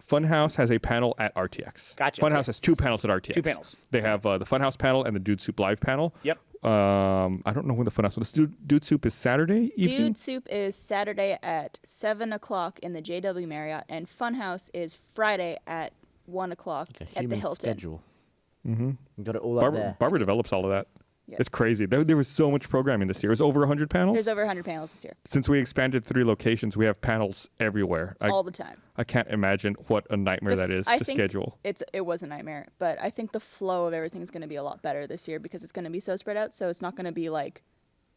Funhouse has a panel at RTX. Gotcha. Funhouse has 2 panels at RTX. 2 panels. They have the Funhouse panel and the Dude Soup live panel. Yep. I don't know when the Funhouse is. Dude Soup is Saturday evening? Dude Soup is Saturday at 7 o'clock in the JW Marriott, and Funhouse is Friday at 1 o'clock Like a at the human Hilton. schedule. Mm-hmm. Got it all up there. Barbara develops all of that. Yes. It's crazy. There was so much programming this year. It was over 100 panels. There's over 100 panels this year. Since we expanded 3 locations, we have panels everywhere. All the time. I can't imagine what a nightmare that is to schedule. It was a nightmare, but I think the flow of everything is going to be a lot better this year because it's going to be so spread out. So it's not going to be like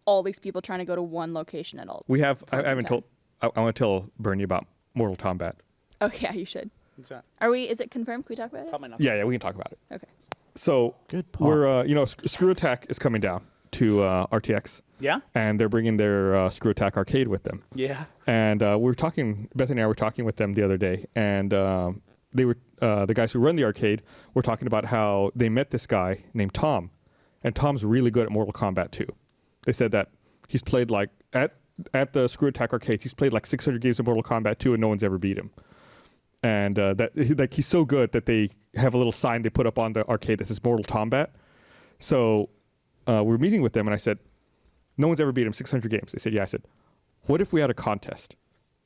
all these people trying to go to one location at all. We have. I Constant haven't told. I want to tell Burnie about Mortal Kombat. Oh yeah, you should. What's that? Is it confirmed? Can we talk about it? Probably not. Yeah, we can talk about it. Okay. So Good part. we're Screw Attack is coming down to RTX. Yeah? And they're bringing their Screw Attack arcade with them. Yeah. And we were talking. Bethany and I were talking with them the other day, and they were the guys who run the arcade were talking about how they met this guy named Tom, and Tom's really good at Mortal Kombat 2. They said that he's played like at the Screw Attack arcades, he's played like 600 games of Mortal Kombat 2, and no one's ever beat him. And that he's so good that they have a little sign they put up on the arcade that says Mortal Kombat. So we're meeting with them, and I said, no one's ever beat him 600 games. They said, yeah. I said, what if we had a contest?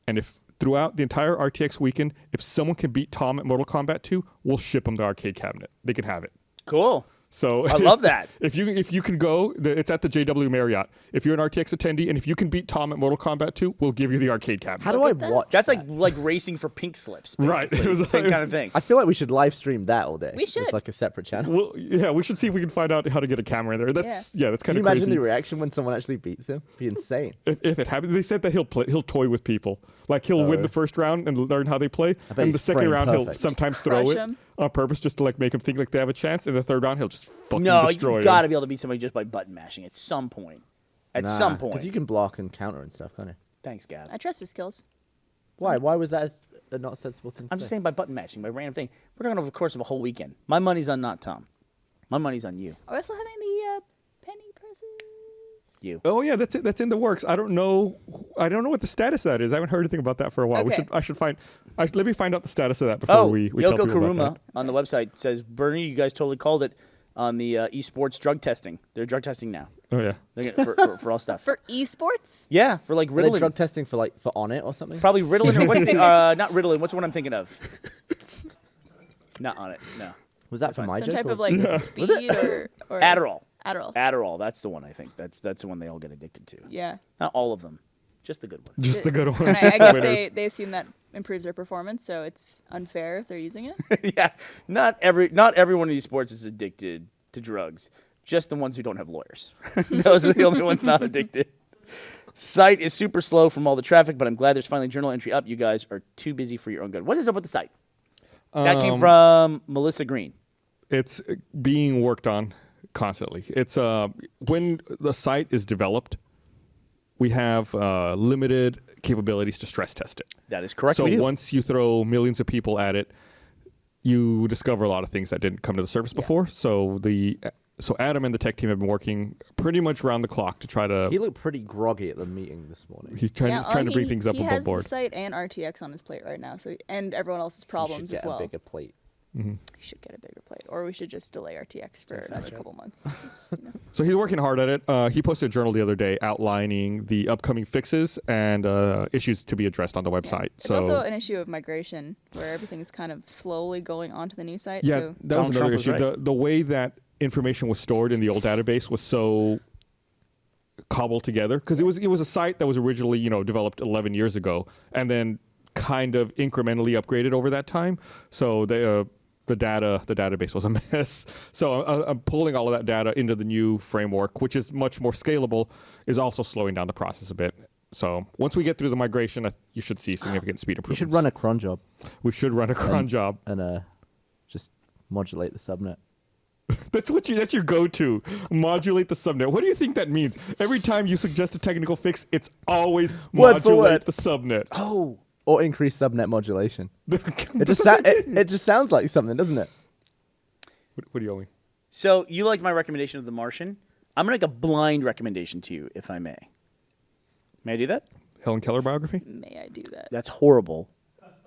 And if throughout the entire RTX weekend, if someone can beat Tom at Mortal Kombat 2, we'll ship them the arcade cabinet. They can have it. Cool. So I love that. If you can go, it's at the JW Marriott. If you're an RTX attendee and if you can beat Tom at Mortal Kombat 2, we'll give you the arcade cabinet. How do I at that. watch That's that? like racing for pink slips. Right. Basically. It was It's the same kind of thing. I feel like we should live stream that all day. We should. It's like a separate channel. Well, yeah, we should see if we can find out how to get a camera in there. That's that's Can kind you of imagine crazy. the reaction when someone actually beats him? It'd be insane. If it happens, they said that he'll toy with people. Like he'll win the first round and learn how they play, bet and the he's second frame round he'll perfect. sometimes Just throw crush it 'em. on purpose just to like make them think like they have a chance. And the third round he'll just fucking No, destroy you got to them. be able to beat somebody just by button mashing at some point. At some point. Because you can block and counter and stuff, can't you? Thanks, Gav. I trust his skills. Why? Why was that a not sensible thing to I'm say? just saying by button matching, by random thing. We're talking over the course of a whole weekend. My money's on not Tom. My money's on you. Are we also having the penny presses? You. Oh yeah, that's it. That's in the works. I don't know what the status of that is. I haven't heard anything about that for a while. Okay. Let me find out the status of that before Oh, we tell Yoko people about Karuma that. on the website says, Burnie, you guys totally called it on the esports drug testing. They're drug testing now. Oh yeah. They're gonna, for all stuff. For esports? Yeah, for like Are they Ritalin. drug testing for on it or something? Probably Ritalin or what's the not Ritalin. What's the one I'm thinking of? Not on it. No. Was that for my Some joke? type or- of like speed or Adderall. Adderall. Adderall. That's the one I think. That's the one they all get addicted to. Yeah. Not all of them. Just the good ones. Just the good one. And I Just the guess winners. they assume that improves their performance, so it's unfair if they're using it. Yeah. Not everyone in esports is addicted to drugs. Just the ones who don't have lawyers. Those are the only ones not addicted. Site is super slow from all the traffic, but I'm glad there's finally journal entry up. You guys are too busy for your own good. What is up with the site? That came from Melissa Green. It's being worked on constantly. It's when the site is developed, we have limited capabilities to stress test it. That is correct. So we do. once you throw millions of people at it, you discover a lot of things that didn't come to the surface before. So Adam and the tech team have been working pretty much round the clock to try to. He looked pretty groggy at the meeting this morning. He's trying to bring things up he above has board. the site and RTX on his plate right now, and everyone else's problems He should as get well. a bigger plate. We should get a bigger plate, or we should just delay RTX for another couple months. So he's working hard at it. He posted a journal the other day outlining the upcoming fixes and issues to be addressed on the website. It's So also an issue of migration, where everything is kind of slowly going onto the new site. yeah, So that was Donald another Trump was issue. right. The way that information was stored in the old database was so cobbled together because it was a site that was originally developed 11 years ago and then kind of incrementally upgraded over that time. So the database was a mess. So I'm pulling all of that data into the new framework, which is much more scalable, is also slowing down the process a bit. So once we get through the migration, you should see significant speed You improvements. should run a cron job We should run a cron job. and just modulate the subnet. That's your go-to. Modulate the subnet. What do you think that means? Every time you suggest a technical fix, it's always Word for modulate word. the subnet. Oh. Or increase subnet modulation. It This just is- it just sounds like something, doesn't it? What do you owe me? So you liked my recommendation of The Martian. I'm going to make a blind recommendation to you, if I may. May I do that? Helen Keller biography? may I do that? That's horrible.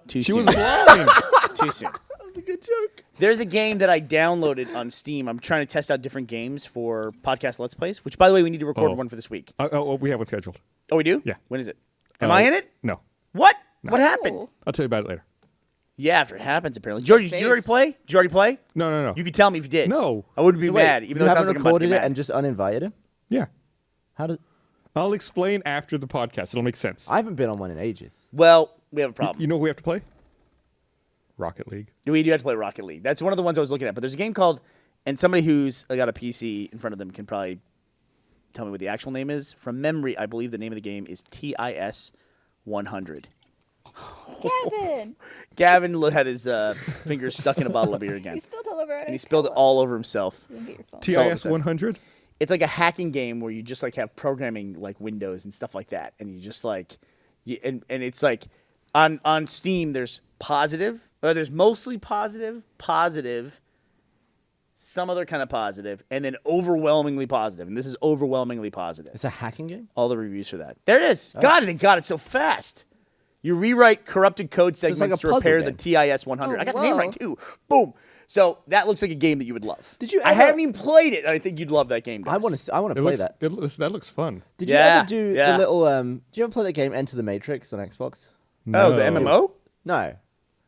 Too She soon. was blind. Too soon. That was a good joke. There's a game that I downloaded on Steam. I'm trying to test out different games for podcast Let's Plays, which, by the way, we need to record Oh. one for this week. We have one scheduled. Oh, we do? Yeah. When is it? Am I in it? No. What? What happened? Oh. I'll tell you about it later. Yeah, after it happens, apparently. George, did you already Face. play? Did you already play? No. You could tell me if you did. No. I wouldn't be So wait, mad, even you though it sounds haven't like I'm about to recorded get it mad. and just uninvited him? Yeah. How did? I'll explain after the podcast. It'll make sense. I haven't been on one in ages. Well, we have a problem. You know who we have to play? Rocket League. We do have to play Rocket League. That's one of the ones I was looking at. But there's a game called, and somebody who's got a PC in front of them can probably tell me what the actual name is. From memory, I believe the name of the game is TIS 100. Gavin, Gavin had his fingers stuck in a bottle of beer again. he spilled all over. And he spilled it all over himself. You can get your phone. TIS 100? It's like a hacking game where you just like have programming like windows and stuff like that, and you just like, and it's like on Steam there's positive, or there's mostly positive, some other kind of positive, and then overwhelmingly positive, and this is overwhelmingly positive. It's a hacking game. All the reviews for that. There it is. God, they got it so fast. You rewrite corrupted code it's like segments a to repair puzzle the TIS 100. Oh, I got the name whoa. right too. Boom. So that looks like a game that you would love. Did you I ever- haven't even played it, and I think you'd love that game. Guys. I want to play that. That looks fun. Did you Yeah, ever do yeah. the little? Did you ever play that game Enter the Matrix on Xbox? Oh, the MMO? No,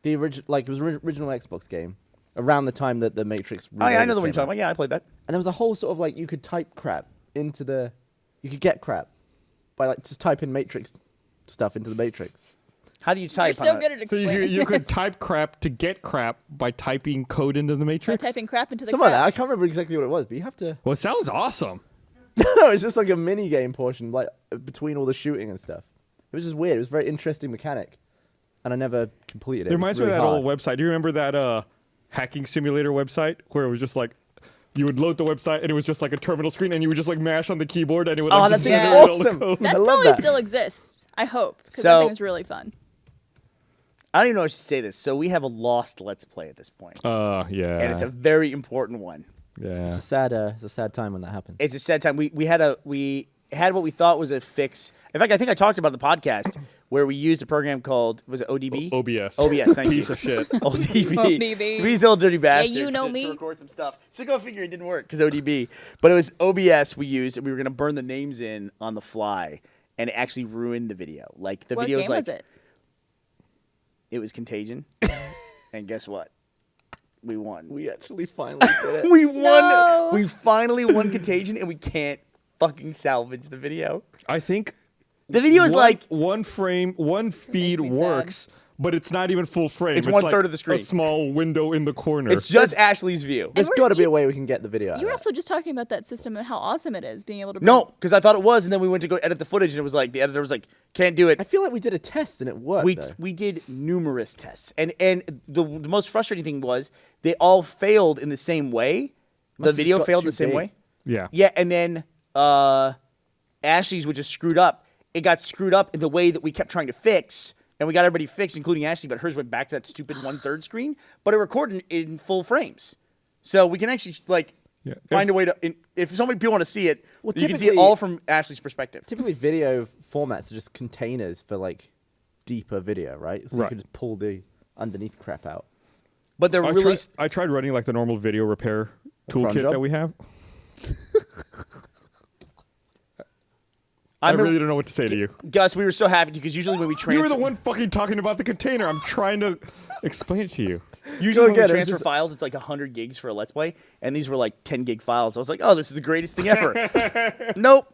the original, like it was an original Xbox game around the time that the Matrix. Oh yeah, I know Reloaded the one you're came out. talking about. Yeah, I played that. And there was a whole sort of like you could type crap into the, you could get crap by like just type in Matrix stuff into the Matrix. How do you You're type? so on good it? at So explaining. you could this. type crap to get crap by typing code into the By Matrix? typing crap into the Something like that. crap. I can't remember exactly what it was, but you have to. Well, it sounds awesome. No, it's just like a mini game portion, like between all the shooting and stuff. It was just weird. It was a very interesting mechanic, and I never completed it. It It was reminds me really of that hard. old website. Do you remember that hacking simulator website where it was just like you would load the website and it was just like a terminal screen and you would just like mash on the keyboard and it would Oh, like that just thing is generate all the awesome. code. That I love probably that. still exists. I hope, because So- that thing was really fun. I don't even know how to say this. So we have a lost Let's Play at this point, Yeah. and it's a very important one. yeah. It's a sad time when that happened. It's a sad time. We had what we thought was a fix. In fact, I think I talked about it in the podcast where we used a program called, was it ODB? OBS. OBS, thank you. Piece of shit. ODB. ODB. So he's a little dirty bastard. you know to me. record some stuff. So go figure it didn't work because ODB. But it was OBS we used, and we were going to burn the names in on the fly, and it actually ruined the video. Like the What video game was like, was it? it was Contagion. And guess what? We won. We actually finally did it. We won. No. We finally won Contagion, and we can't fucking salvage the video. I think The video is like one frame, one feed me sad. works, but it's not even full frame. It's one like third of the screen. A small window in the corner. it's just Ashley's view. There's we're- got to be you- a way we can get the video. You were out of also just talking about that system and how awesome it is, being able to. No, because I thought it was, and then we went to go edit the footage, and it was like the editor was like, "Can't do it." I feel like we did a test and it worked. We though. we did numerous tests, and the most frustrating thing was they all failed in the same way. Must The have video just got failed too the same big. way. yeah. Yeah, and then Ashley's, which is screwed up. It got screwed up in the way that we kept trying to fix, and we got everybody fixed, including Ashley. But hers went back to that stupid 1/3 screen. But it recorded in full frames, so we can actually like Yeah. find a way to. If so many people want to see it, Well, you can see it typically- all from Ashley's perspective. Typically, video formats are just containers for like deeper video, right? So you Right. can just pull the underneath crap out. But they're really. I tried running like the normal video repair cron toolkit job? that we have. I I remember, really don't know what to say to you. Gus, we were so happy because usually when we transfer, You were the one fucking talking about the container. I'm trying to explain it to you. Usually when we again, it was transfer just- files, it's like 100 gigs for a Let's Play, and these were like 10 gig files. I was like, oh, this is the greatest thing ever. Nope.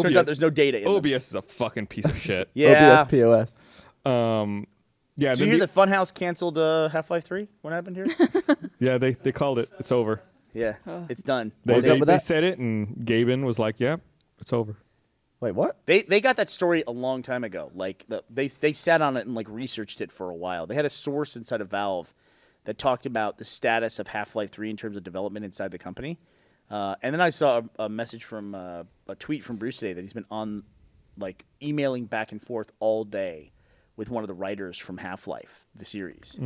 Turns out there's no data in them. OBS is a fucking piece of shit. Yeah. OBS POS. Yeah. Did you hear that Funhouse canceled Half-Life 3? What happened here? Yeah, they called it. It's over. Yeah, it's done. They, was up they, with they that? said it, and Gavin was like, "Yeah, it's over." Wait, what? They got that story a long time ago. Like they sat on it and like researched it for a while. They had a source inside of Valve that talked about the status of Half-Life 3 in terms of development inside the company. And then I saw a message from a tweet from Bruce today that he's been on like emailing back and forth all day with one of the writers from Half-Life, the series.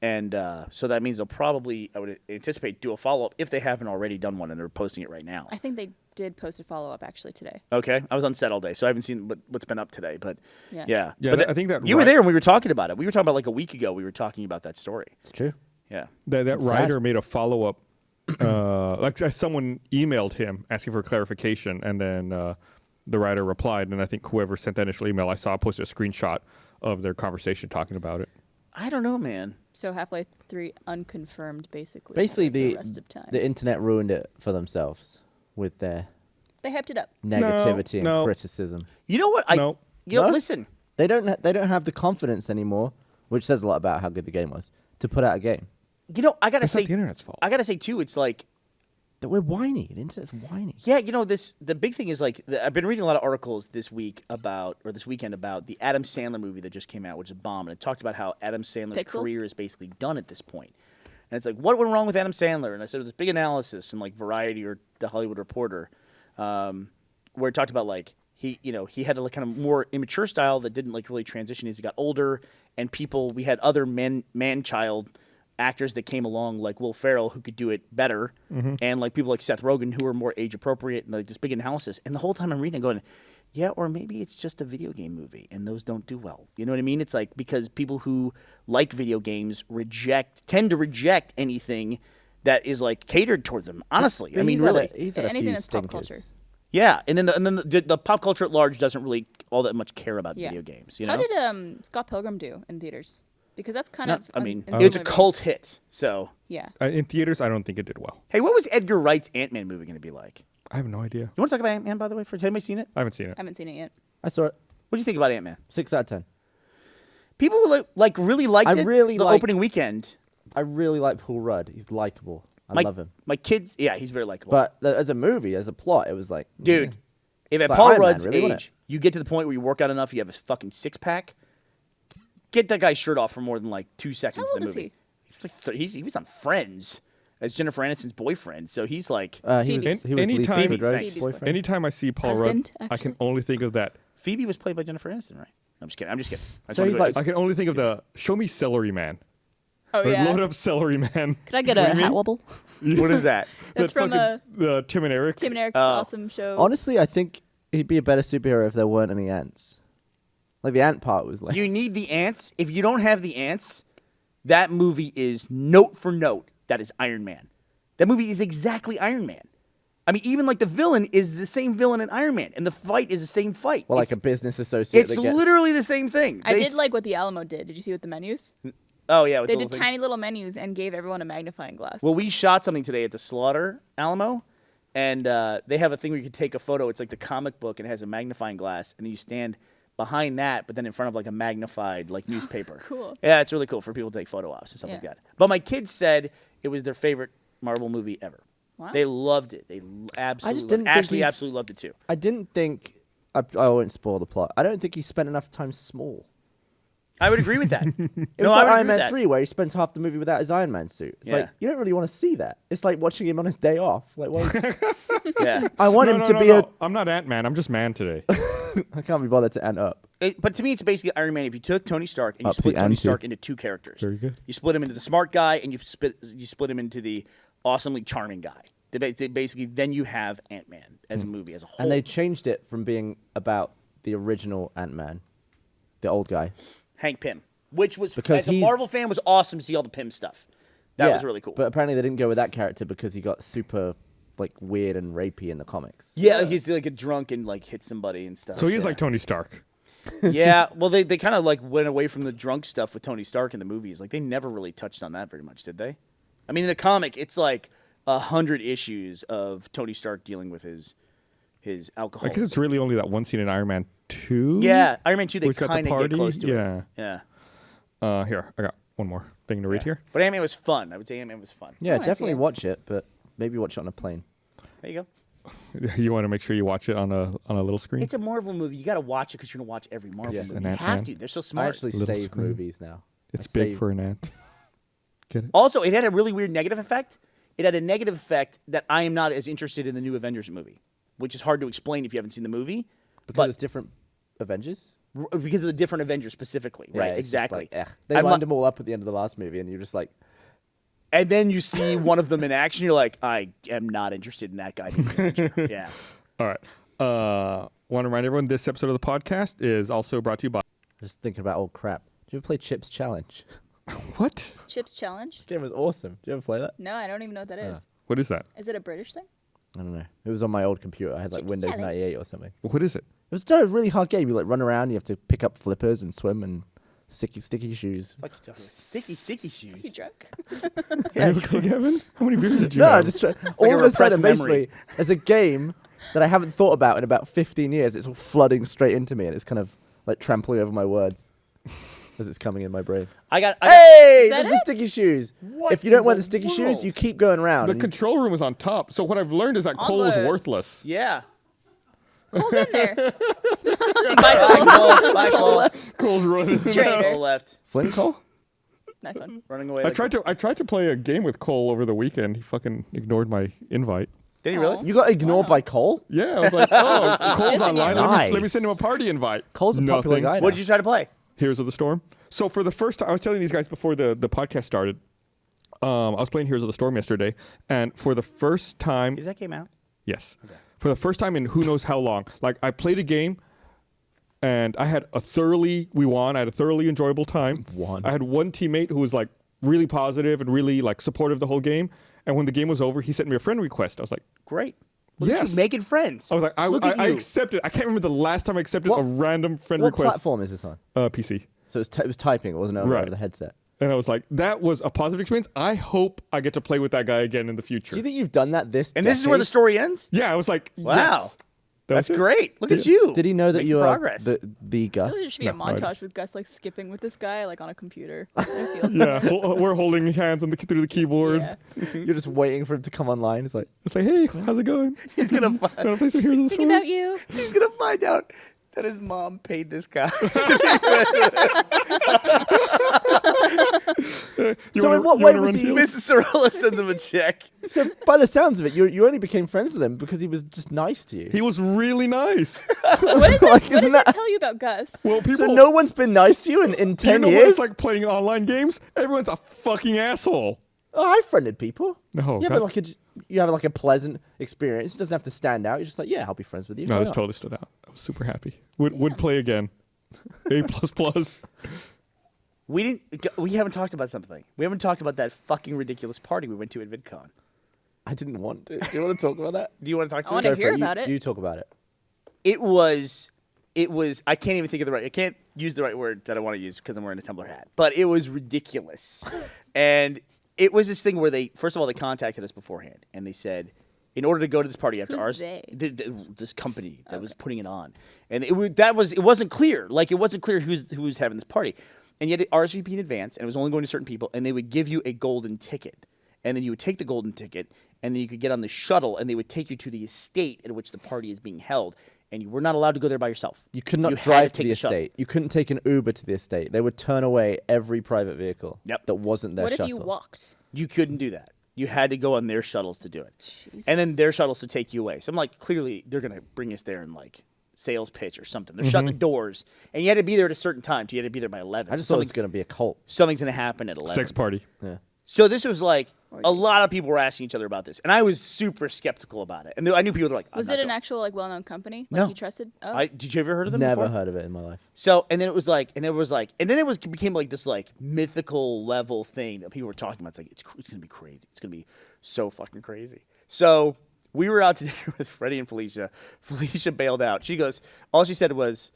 And so that means they'll probably, I would anticipate, do a follow-up if they haven't already done one and they're posting it right now. I think they did post a follow up actually today. Okay, I was on set all day, so I haven't seen what's been up today. But Yeah. yeah, Yeah, But I think that you were ri- there when we were talking about it. We were talking about like a week ago. We were talking about that story. It's true. Yeah, That Sad. writer made a follow up. Like someone emailed him asking for clarification, and then the writer replied, and I think whoever sent that initial email, I saw posted a screenshot of their conversation talking about it. I don't know, man. So Half-Life 3 unconfirmed, basically. Basically, for the the rest of time. the internet ruined it for themselves with their They hyped it up. negativity No. and criticism. You know what? No. No? Listen. They don't have the confidence anymore, which says a lot about how good the game was, to put out a game. You know, I gotta That's say, not the internet's fault. I gotta say too. It's like, That we're whiny. The internet's whiny. yeah, you know, the big thing is like, I've been reading a lot of articles this weekend about the Adam Sandler movie that just came out, which is a bomb, and it talked about how Adam Sandler's Pixels? career is basically done at this point. And it's like, what went wrong with Adam Sandler? And I said this big analysis in like Variety or The Hollywood Reporter, where it talked about like he had a like, kind of more immature style that didn't like really transition as he got older, and we had other man-child actors that came along like Will Ferrell who could do it better, and like people like Seth Rogen who were more age appropriate, and like this big analysis. And the whole time I'm reading, going, yeah, or maybe it's just a video game movie, and those don't do well. You know what I mean? It's like because people who like video games tend to reject anything that is like catered toward them. Honestly, I mean, really, he's had a Anything few that's pop stinkers. culture. yeah. And then the pop culture at large doesn't really all that much care about Yeah. video games. You know? How did Scott Pilgrim do in theaters? Because that's kind No, of. I mean, in it was a similar vein. cult hit. So, Yeah. In theaters, I don't think it did well. hey, what was Edgar Wright's Ant-Man movie going to be like? I have no idea. You want to talk about Ant-Man, by the way? Has anybody seen it? I haven't seen it. I haven't seen it yet. I saw it. What do you think about Ant-Man? 6 out of 10. People were like really liked I it really the liked- opening weekend. I really like Paul Rudd. He's likable. I love him. My kids, yeah, he's very likable. But as a movie, as a plot, it was like, Dude, yeah. if at like Paul Iron Man, Rudd's really, wasn't age, you get to the point where you work out enough, you have a fucking six-pack, get that guy's shirt off for more than like 2 seconds How in the old is movie. he? He's like he was on Friends as Jennifer Aniston's boyfriend, so he's like, He was Phoebe's. Lisa Anytime- Kudrow's Phoebe's boyfriend. Anytime I see Paul Husband, Rudd, I can actually. only think of that. Phoebe was played by Jennifer Aniston, right? I'm just kidding. I just So wanna he's go- like- I can only think of the show me Celery Man. Oh, Like, yeah. load up Celery Man. Could I get What a do you hat mean? wobble? what is that? That's from the Tim and Eric. Tim and Eric's Oh. awesome show. Honestly, I think he'd be a better superhero if there weren't any ants. Like the ant part was like, You need the ants. If you don't have the ants, that movie is note for note. That is Iron Man. That movie is exactly Iron Man. I mean, even like the villain is the same villain in Iron Man, and the fight is the same fight. well, like a business associate. It's that gets, literally the same thing. I did It's- like what the Alamo did. Did you see what the menus? Oh yeah, with They the did little thing. tiny little menus and gave everyone a magnifying glass. Well, we shot something today at the Slaughter Alamo, and they have a thing where you can take a photo. It's like the comic book, and it has a magnifying glass, and then you stand behind that, but then in front of like a magnified like newspaper. Cool. Yeah, it's really cool for people to take photo ops and stuff like Yeah. that. But my kids said it was their favorite Marvel movie ever. Wow. They loved it. They absolutely. didn't think Ashley he- absolutely loved it too. I didn't think. I won't spoil the plot. I don't think he spent enough time small. I would agree with that. It was I like would Iron agree with Man that. 3, where he spends half the movie without his Iron Man suit. It's Yeah. like, you don't really want to see that. It's like watching him on his day off. Like, well, Yeah. I want him to be I'm not Ant-Man. I'm just man today. I can't be bothered to ant up. But to me, it's basically Iron Man. If you took Tony Stark and you Up the split Tony ante. Stark into two characters, Very good. You split him into the smart guy and you split him into the awesomely charming guy. They basically, then you have Ant-Man as a movie as a whole. And they changed it from being about the original Ant-Man, the old guy. Hank Pym, which was Because as a he's- Marvel fan was awesome to see all the Pym stuff. That was really cool. But apparently they didn't go with that character because he got super like weird and rapey in the comics. yeah, he's like a drunk and like hit somebody and stuff. So he is yeah. like Tony Stark. Yeah, well, they kind of like went away from the drunk stuff with Tony Stark in the movies. Like they never really touched on that very much, did they? I mean, in the comic, it's like 100 issues of Tony Stark dealing with his alcohol. I guess it's really only that one scene in Iron Man 2. Yeah, Iron Man 2, they where he's got the kind of get party. close to Yeah. it. Yeah. Here, I got one more thing to read here. But Ant-Man was fun. I would say Ant-Man was fun. Yeah, wanna see definitely it. watch it, but maybe watch it on a plane. There you go. You want to make sure you watch it on a little screen. It's a Marvel movie. You got to watch it because you're going to watch every Marvel Yes, movie. and You have Ant-Man. to. They're so I smart. actually Little save screen. movies now. It's I big save- for an ant. Get it? Also, it had a really weird negative effect. It had a negative effect that I am not as interested in the new Avengers movie, which is hard to explain if you haven't seen the movie. because but it's different Avengers. because of the different Avengers specifically, Yeah, right? it's just Exactly. like, they I'm lined not- them all up at the end of the last movie, and you're just like, And then you see one of them in action. You're like, I am not interested in that guy. being an Avenger. Yeah. All right. Want to remind everyone this episode of the podcast is also brought to you by. just thinking about old crap. Did you ever play Chips Challenge? What? Chips Challenge? The game was awesome. Did you ever play that? No, I don't even know what that is. What is that? Is it a British thing? I don't know. It was on my old computer. I had like Chips Windows Challenge. 98 or something. What is it? It was a really hard game. You like run around, you have to pick up flippers and swim and Sticky shoes. Fuck you, talking about sticky You shoes. drunk? Are you okay, Gavin? How many beers did you No, have? just all a of a sudden, repressed memory. basically, there's a game that I haven't thought about in about 15 years. It's all flooding straight into me, and it's kind of like trampling over my words as it's coming in my brain. I got Hey, Is that there's the it? sticky shoes. What If you don't in wear the the sticky world? shoes, you keep going round. The and control room was on top. So what I've learned is that On coal is the- worthless. yeah. Cole's in there. Bye, Cole. Coal's running. Traitor. Cole left. Flint Cole? Nice one. Running away. I tried to play a game with Cole over the weekend. He fucking ignored my invite. Did he really? Aw. You got ignored Wow. by Cole? Yeah, I was like, oh, Cole's dissing online. you. Let me Nice. send him a party invite. Cole's a popular Nothing. guy now. What did you try to play? Heroes of the Storm. So for the first time, I was telling these guys before the podcast started, I was playing Heroes of the Storm yesterday, and for the first time, Is that game out? yes, for the first time in who knows how long, like I played a game, and we won. I had a thoroughly enjoyable time. Won. I had one teammate who was like really positive and really like supportive the whole game, and when the game was over, he sent me a friend request. I was like, Great. Look at yes. you making friends. I was like, Look at I you. accepted. I can't remember the last time I accepted What- a random friend What request. platform is this on? PC. So it was typing, it wasn't over Right. the headset. And I was like, that was a positive experience. I hope I get to play with that guy again in the future. Do you think you've done that this And this is where the decade? story ends? Yeah, I was like, Wow. yes. That's was it. great. Look at you. Did he know that Making you are progress. the Gus? There should be a No, I- montage with Gus like skipping with this guy like on a computer. in a field Yeah, we're holding hands on through the keyboard. Yeah. You're just waiting for him to come online. It's like, It's like, hey, how's it going? He's gonna Want find, to play some Heroes of the Think Storm? about you. he's gonna find out that his mom paid this guy. So in what way was he- Mrs. Sorella sends him a check. so by the sounds of it, you only became friends with him because he was just nice to you. He was really nice. What is it? Like, What isn't does that- it tell you about Gus? Well, people. So no one's been nice to you in you 10 know what years? it's like playing online games? Everyone's a fucking asshole. Oh, I've friended people. No, You have like a pleasant experience. It doesn't have to stand out. You're just like, yeah, I'll be friends with you. No, Why this not? totally stood out. I was super happy. Would play again. A++. We haven't talked about something. We haven't talked about that fucking ridiculous party we went to at VidCon. I didn't want to. Do you want to talk about that? Do you want to talk to I wanna it? to hear Go for it. about it. You talk about it. It was I can't even think of I can't use the right word that I want to use because I'm wearing a Tumblr hat. But it was ridiculous. And it was this thing where they contacted us beforehand and they said, in order to go to this party after Who's ours, they? this company that was putting it on, and it wasn't clear. Like it wasn't clear who was having this party, and yet it RSVP in advance, and it was only going to certain people, and they would give you a golden ticket, and then you would take the golden ticket, and then you could get on the shuttle, and they would take you to the estate at which the party is being held, and you were not allowed to go there by yourself. You could not had drive to take the shuttle. estate. You couldn't take an Uber to the estate. They would turn away every private vehicle Yep. that wasn't their What if shuttle. you walked? You couldn't do that. You had to go on their shuttles to do it. Jesus. And then their shuttles to take you away. So I'm like, clearly they're going to bring us there in like sales pitch or something. They're shutting the doors. And you had to be there at a certain time. So you had to be there by 11. I just So thought it was going to be a cult. something's going to happen at 11. Sex party. Yeah. So this was like, a lot of people were asking each other about this. And I was super skeptical about it. And I knew people were like, Was it an actual like well-known company? Like No. you trusted? Oh. Did you ever heard of them Never before? heard of it in my life. So, and then it became like this like mythical level thing that people were talking about. It's like, it's going to be crazy. It's going to be so fucking crazy. So we were out today with Freddie and Felicia. Felicia bailed out. She goes, all she said was,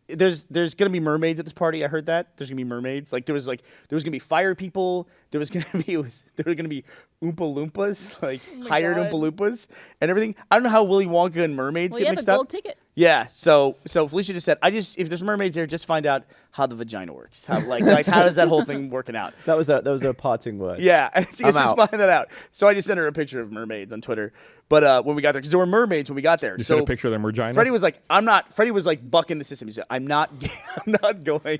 there's gonna be mermaids at this party. I heard that there's gonna be mermaids. There was gonna be fire people. There were gonna be Oompa Loompas, like Oh my hired God. Oompa Loompas and everything. I don't know how Willy Wonka and mermaids Well, get you have a mixed gold up. ticket. Yeah, so Felicia just said, if there's mermaids there, just find out how the vagina works. How like how does that whole thing working out? That was a parting word. Yeah, and she goes, I'm just out. find that out. So I just sent her a picture of mermaids on Twitter. But when we got there, because there were mermaids when we got there. You so sent a picture of their vagina? Freddie was like, Freddie was like bucking the system. He said, I'm not going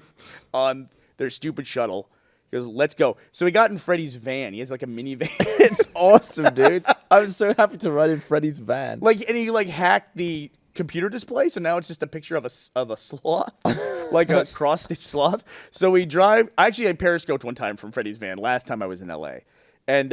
on their stupid shuttle. He goes, let's go. So we got in Freddie's van. He has like a minivan. It's awesome, dude. I'm so happy to ride in Freddie's van. And he like hacked the computer display, so now it's just a picture of a sloth, like a cross-stitch sloth. So we drive. I actually had periscoped one time from Freddie's van last time I was in LA, and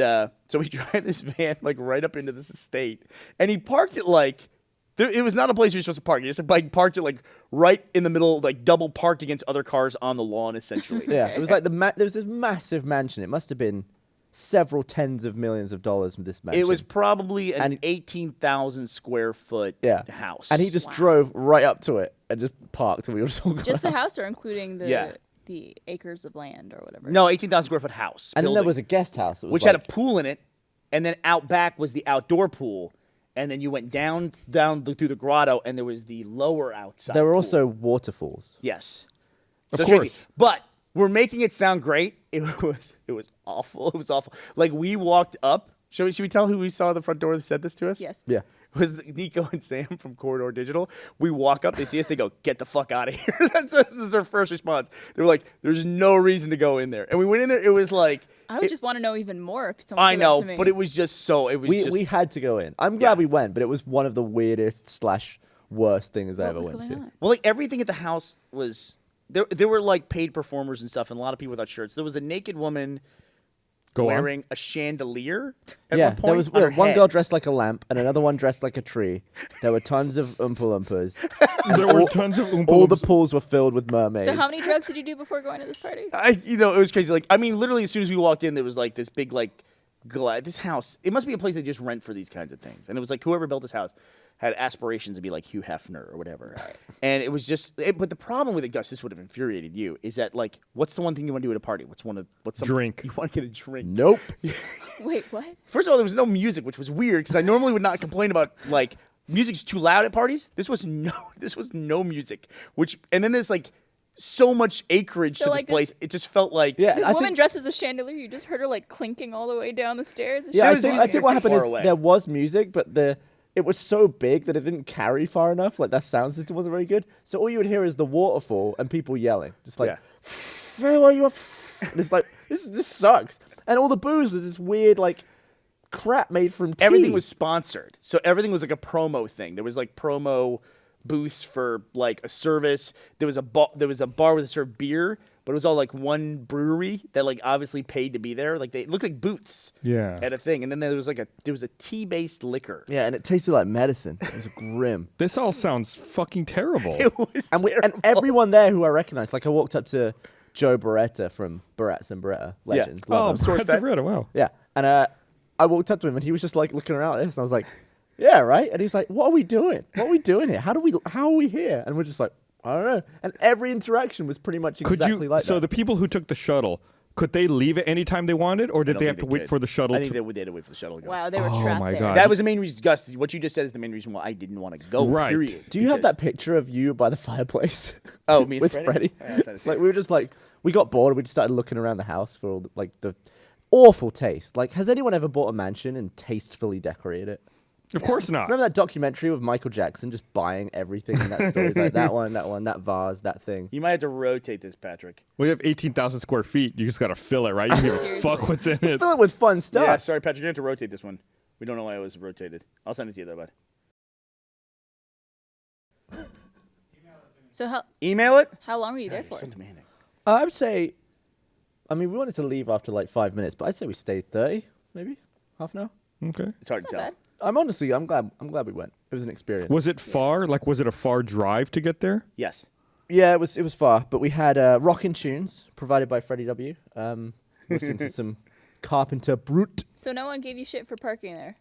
so we drive this van like right up into this estate, and he parked it like it was not a place you're supposed to park. He just like parked it like right in the middle, like double parked against other cars on the lawn, essentially. Yeah, it was like there was this massive mansion. It must have been several tens of millions of dollars from this mansion. It was probably an And- 18,000 square foot house. house. And he just drove right up to it and just parked, and we were just all Just the house or including the Yeah. the acres of land or whatever. No, 18,000 square foot house. And then there building, was a guest house, that was which like, had a pool in it, and then out back was the outdoor pool, and then you went down through the grotto, and there was the lower outside. There were pool. also waterfalls. Yes. Of So it's crazy. course. But we're making it sound great. It was awful. It was awful. Like we walked up. Should we tell who we saw at the front door that said this to us? Yes. Yeah. It was Nico and Sam from Corridor Digital. We walk up, they see us, they go, "Get the fuck out of here." This is our first response. They were like, "There's no reason to go in there." And we went in there. It was like I would just want to know even more if someone I said know, that to me. but it was just so. It was We had to go in. I'm glad Yeah. we went, but it was one of the weirdest / worst things I What ever was went going to. on? well, like everything at the house was there were like paid performers and stuff, and a lot of people without shirts. There was a naked woman Go on. wearing a chandelier. At Yeah, one point there was on her one head. girl dressed like a lamp and another one dressed like a tree. There were tons of Oompa Loompas. There were tons of Oompa All the Loompas. pools were filled with mermaids. So how many drugs did you do before going to this party? It was crazy. Like, I mean, literally, as soon as we walked in, there was like this big, like, this house. It must be a place they just rent for these kinds of things. And it was like whoever built this house had aspirations to be like Hugh Hefner or whatever. And it was just, but the problem with it, Gus, this would have infuriated you, is that like, what's the one thing you want to do at a party? What's something Drink. you want to get a drink? Nope. Wait, what? First of all, there was no music, which was weird because I normally would not complain about like music's too loud at parties. This was no music. And then there's like so much acreage So, to like, this this- place. It just felt like Yeah, This I woman think, dressed as a chandelier. You just heard her like clinking all the way down the stairs. yeah, was I music think what happened far is away. there was music, but it was so big that it didn't carry far enough. Like that sound system wasn't very good. So all you would hear is the waterfall and people yelling, just like, Yeah. "Where are you?" And it's like this sucks. And all the booze was this weird like crap made from tea. everything was sponsored. So everything was like a promo thing. There was like promo booths for like a service. There was a bar where they served beer, but it was all like one brewery that like obviously paid to be there. Like they looked like booths. Yeah. At a thing. And then there was a tea-based liquor. Yeah, and it tasted like medicine. It was grim. This all sounds fucking terrible. It was And terrible. everyone there who I recognized, like I walked up to Joe Beretta from Barrett's and Beretta Legends. Oh, Love him. Source that's a that. Beretta, wow. Yeah, and I walked up to him and he was just like looking around at this, and I was like, "Yeah, right." And he's like, "What are we doing? What are we doing here? How are we here?" And we're just like, "I don't know." And every interaction was pretty much Could exactly you? like So that. the people who took the shuttle, could they leave at any time they wanted, or I did don't they have think to wait could. for the shuttle? I think to... they had to wait for the shuttle to go. Wow, they were Oh trapped my there. God. That was the main reason, Gus. What you just said is the main reason why I didn't want to go. Right. Period. Do you have Because- that picture of you by the fireplace? Oh, me and with Freddie? Freddie? Yeah, I'll send it to Like you. we were just like we got bored and we just started looking around the house for all the awful taste. Like, has anyone ever bought a mansion and tastefully decorated it? Of course not. Remember that documentary with Michael Jackson just buying everything in that story? It's like that one, that vase, that thing. You might have to rotate this, Patrick. We have 18,000 square feet. You just gotta fill it, right? You don't give a Seriously. fuck what's in it. Fill it with fun stuff. Yeah, sorry, Patrick. You have to rotate this one. We don't know why it was rotated. I'll send it to you, though, bud. So Email it. how long were you there You're for? so demanding. I would say, I mean, we wanted to leave after like 5 minutes, but I'd say we stayed 30, maybe half an hour. Okay. It's hard That's to not tell. bad. I'm glad we went. It was an experience. Was it far? Like, was it a far drive to get there? Yes. Yeah, it was far, but we had rockin' tunes provided by Freddie W. Listened to some Carpenter Brute. So no one gave you shit for parking there.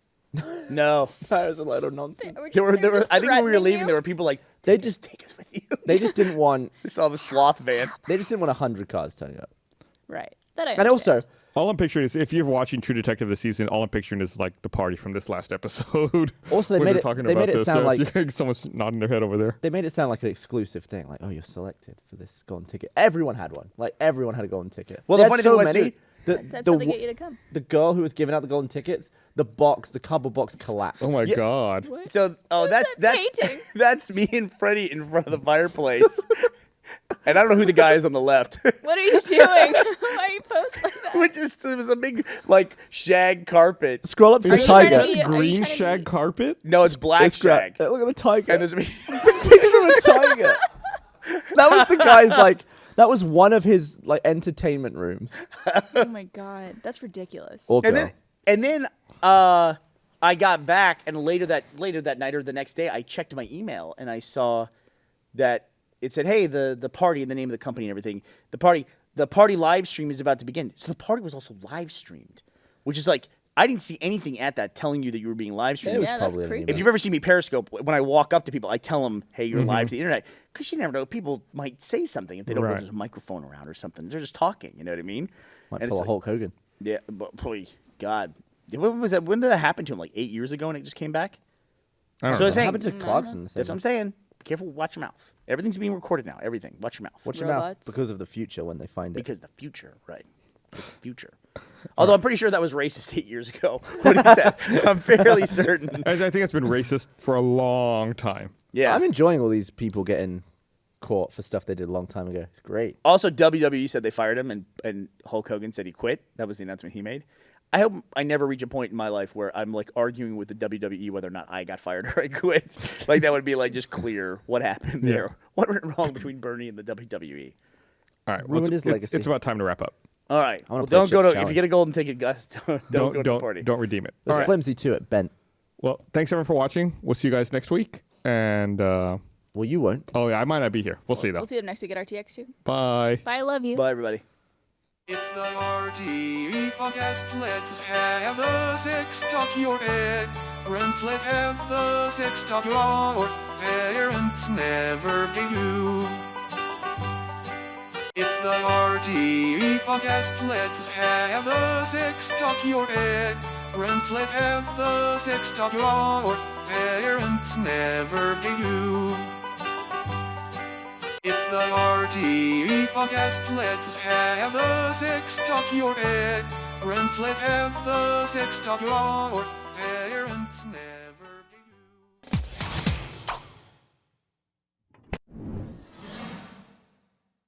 No. That was a load of nonsense. There were. just I think when we were threatening leaving, you? there were people like, They just take us with you. they just didn't want They saw the sloth van. 100 cars turning up. Right. That I And also, understand. All I'm picturing is if you're watching True Detective this season, all I'm picturing is like the party from this last episode. Also, they where made they're it- talking they about made it this. sound like- someone's nodding their head over there. they made it sound like an exclusive thing. Like, oh, you're selected for this golden ticket. Everyone had one. Like, everyone had a golden ticket. Well, They the had funny so thing was, many. too- That's how they get you to come. The girl who was giving out the golden tickets, the cardboard box collapsed. Oh my god. What? So, Who's that's that painting? that's me and Freddie in front of the fireplace. And I don't know who the guy is on the left. What are you doing? Why are you posting like that? It was a big like shag carpet. Scroll up to Are the you trying tiger. to be- are you Green trying to shag be- carpet? No, it's black It's shag. look at the tiger. And there's a picture of a tiger. That was the guy's like. That was one of his like entertainment rooms. Oh my god, that's ridiculous. Or girl. and then I got back, and later that night or the next day, I checked my email and I saw that it said, "Hey, the party and the name of the company and everything. The party live stream is about to begin." So the party was also live streamed, which is like I didn't see anything at that telling you that you were being live It streamed. was Yeah, that's probably an creepy. email. If you've ever seen me Periscope, when I walk up to people, I tell them, hey, you're live to the internet. Because you never know. People might say something if they don't know Right. there's a microphone around or something. They're just talking. You know what I mean? Might And pull a it's like, Hulk Hogan. yeah, but boy, God. When was that? When did that happen to him? Like 8 years ago and it just came back? I don't So know. I was What saying, happened to Clarkson? that's what I'm saying. Be careful. Watch your mouth. Everything's being recorded now. Everything. Watch your mouth. Watch your mouth Robots. because of the future when they find it. Because the future, right? The future. Although I'm pretty sure that was racist 8 years ago. What is that? I'm fairly certain. I think it's been racist for a long time. Yeah. I'm enjoying all these people getting caught for stuff they did a long time ago. It's great. Also, WWE said they fired him, and Hulk Hogan said he quit. That was the announcement he made. I hope I never reach a point in my life where I'm like arguing with the WWE whether or not I got fired or I quit. Like that would be like just clear what happened there. What went wrong between Bernie and the WWE? All right. Ruined his it's legacy. about time to wrap up. All right. wanna Well, play don't go Chips to if Challenge. you get a golden ticket, Gus. Don't go to the party. Don't redeem it. There's All right. flimsy to it, bent. Well, thanks everyone for watching. We'll see you guys next week. And Well, you won't. oh yeah, I might not be here. We'll see though. We'll see you next week at RTX too. Bye. Bye, love you. Bye, everybody. It's the RTE podcast. Let's have the sex talk your head. Parents, let's have the sex talk your parents never gave you. It's the RTE podcast. Let's have the sex talk your head. Parents, let's have the sex talk your parents never gave you. It's the RTE podcast. Let's have the sex talk your head. Parents, let's have the sex talk your parents never.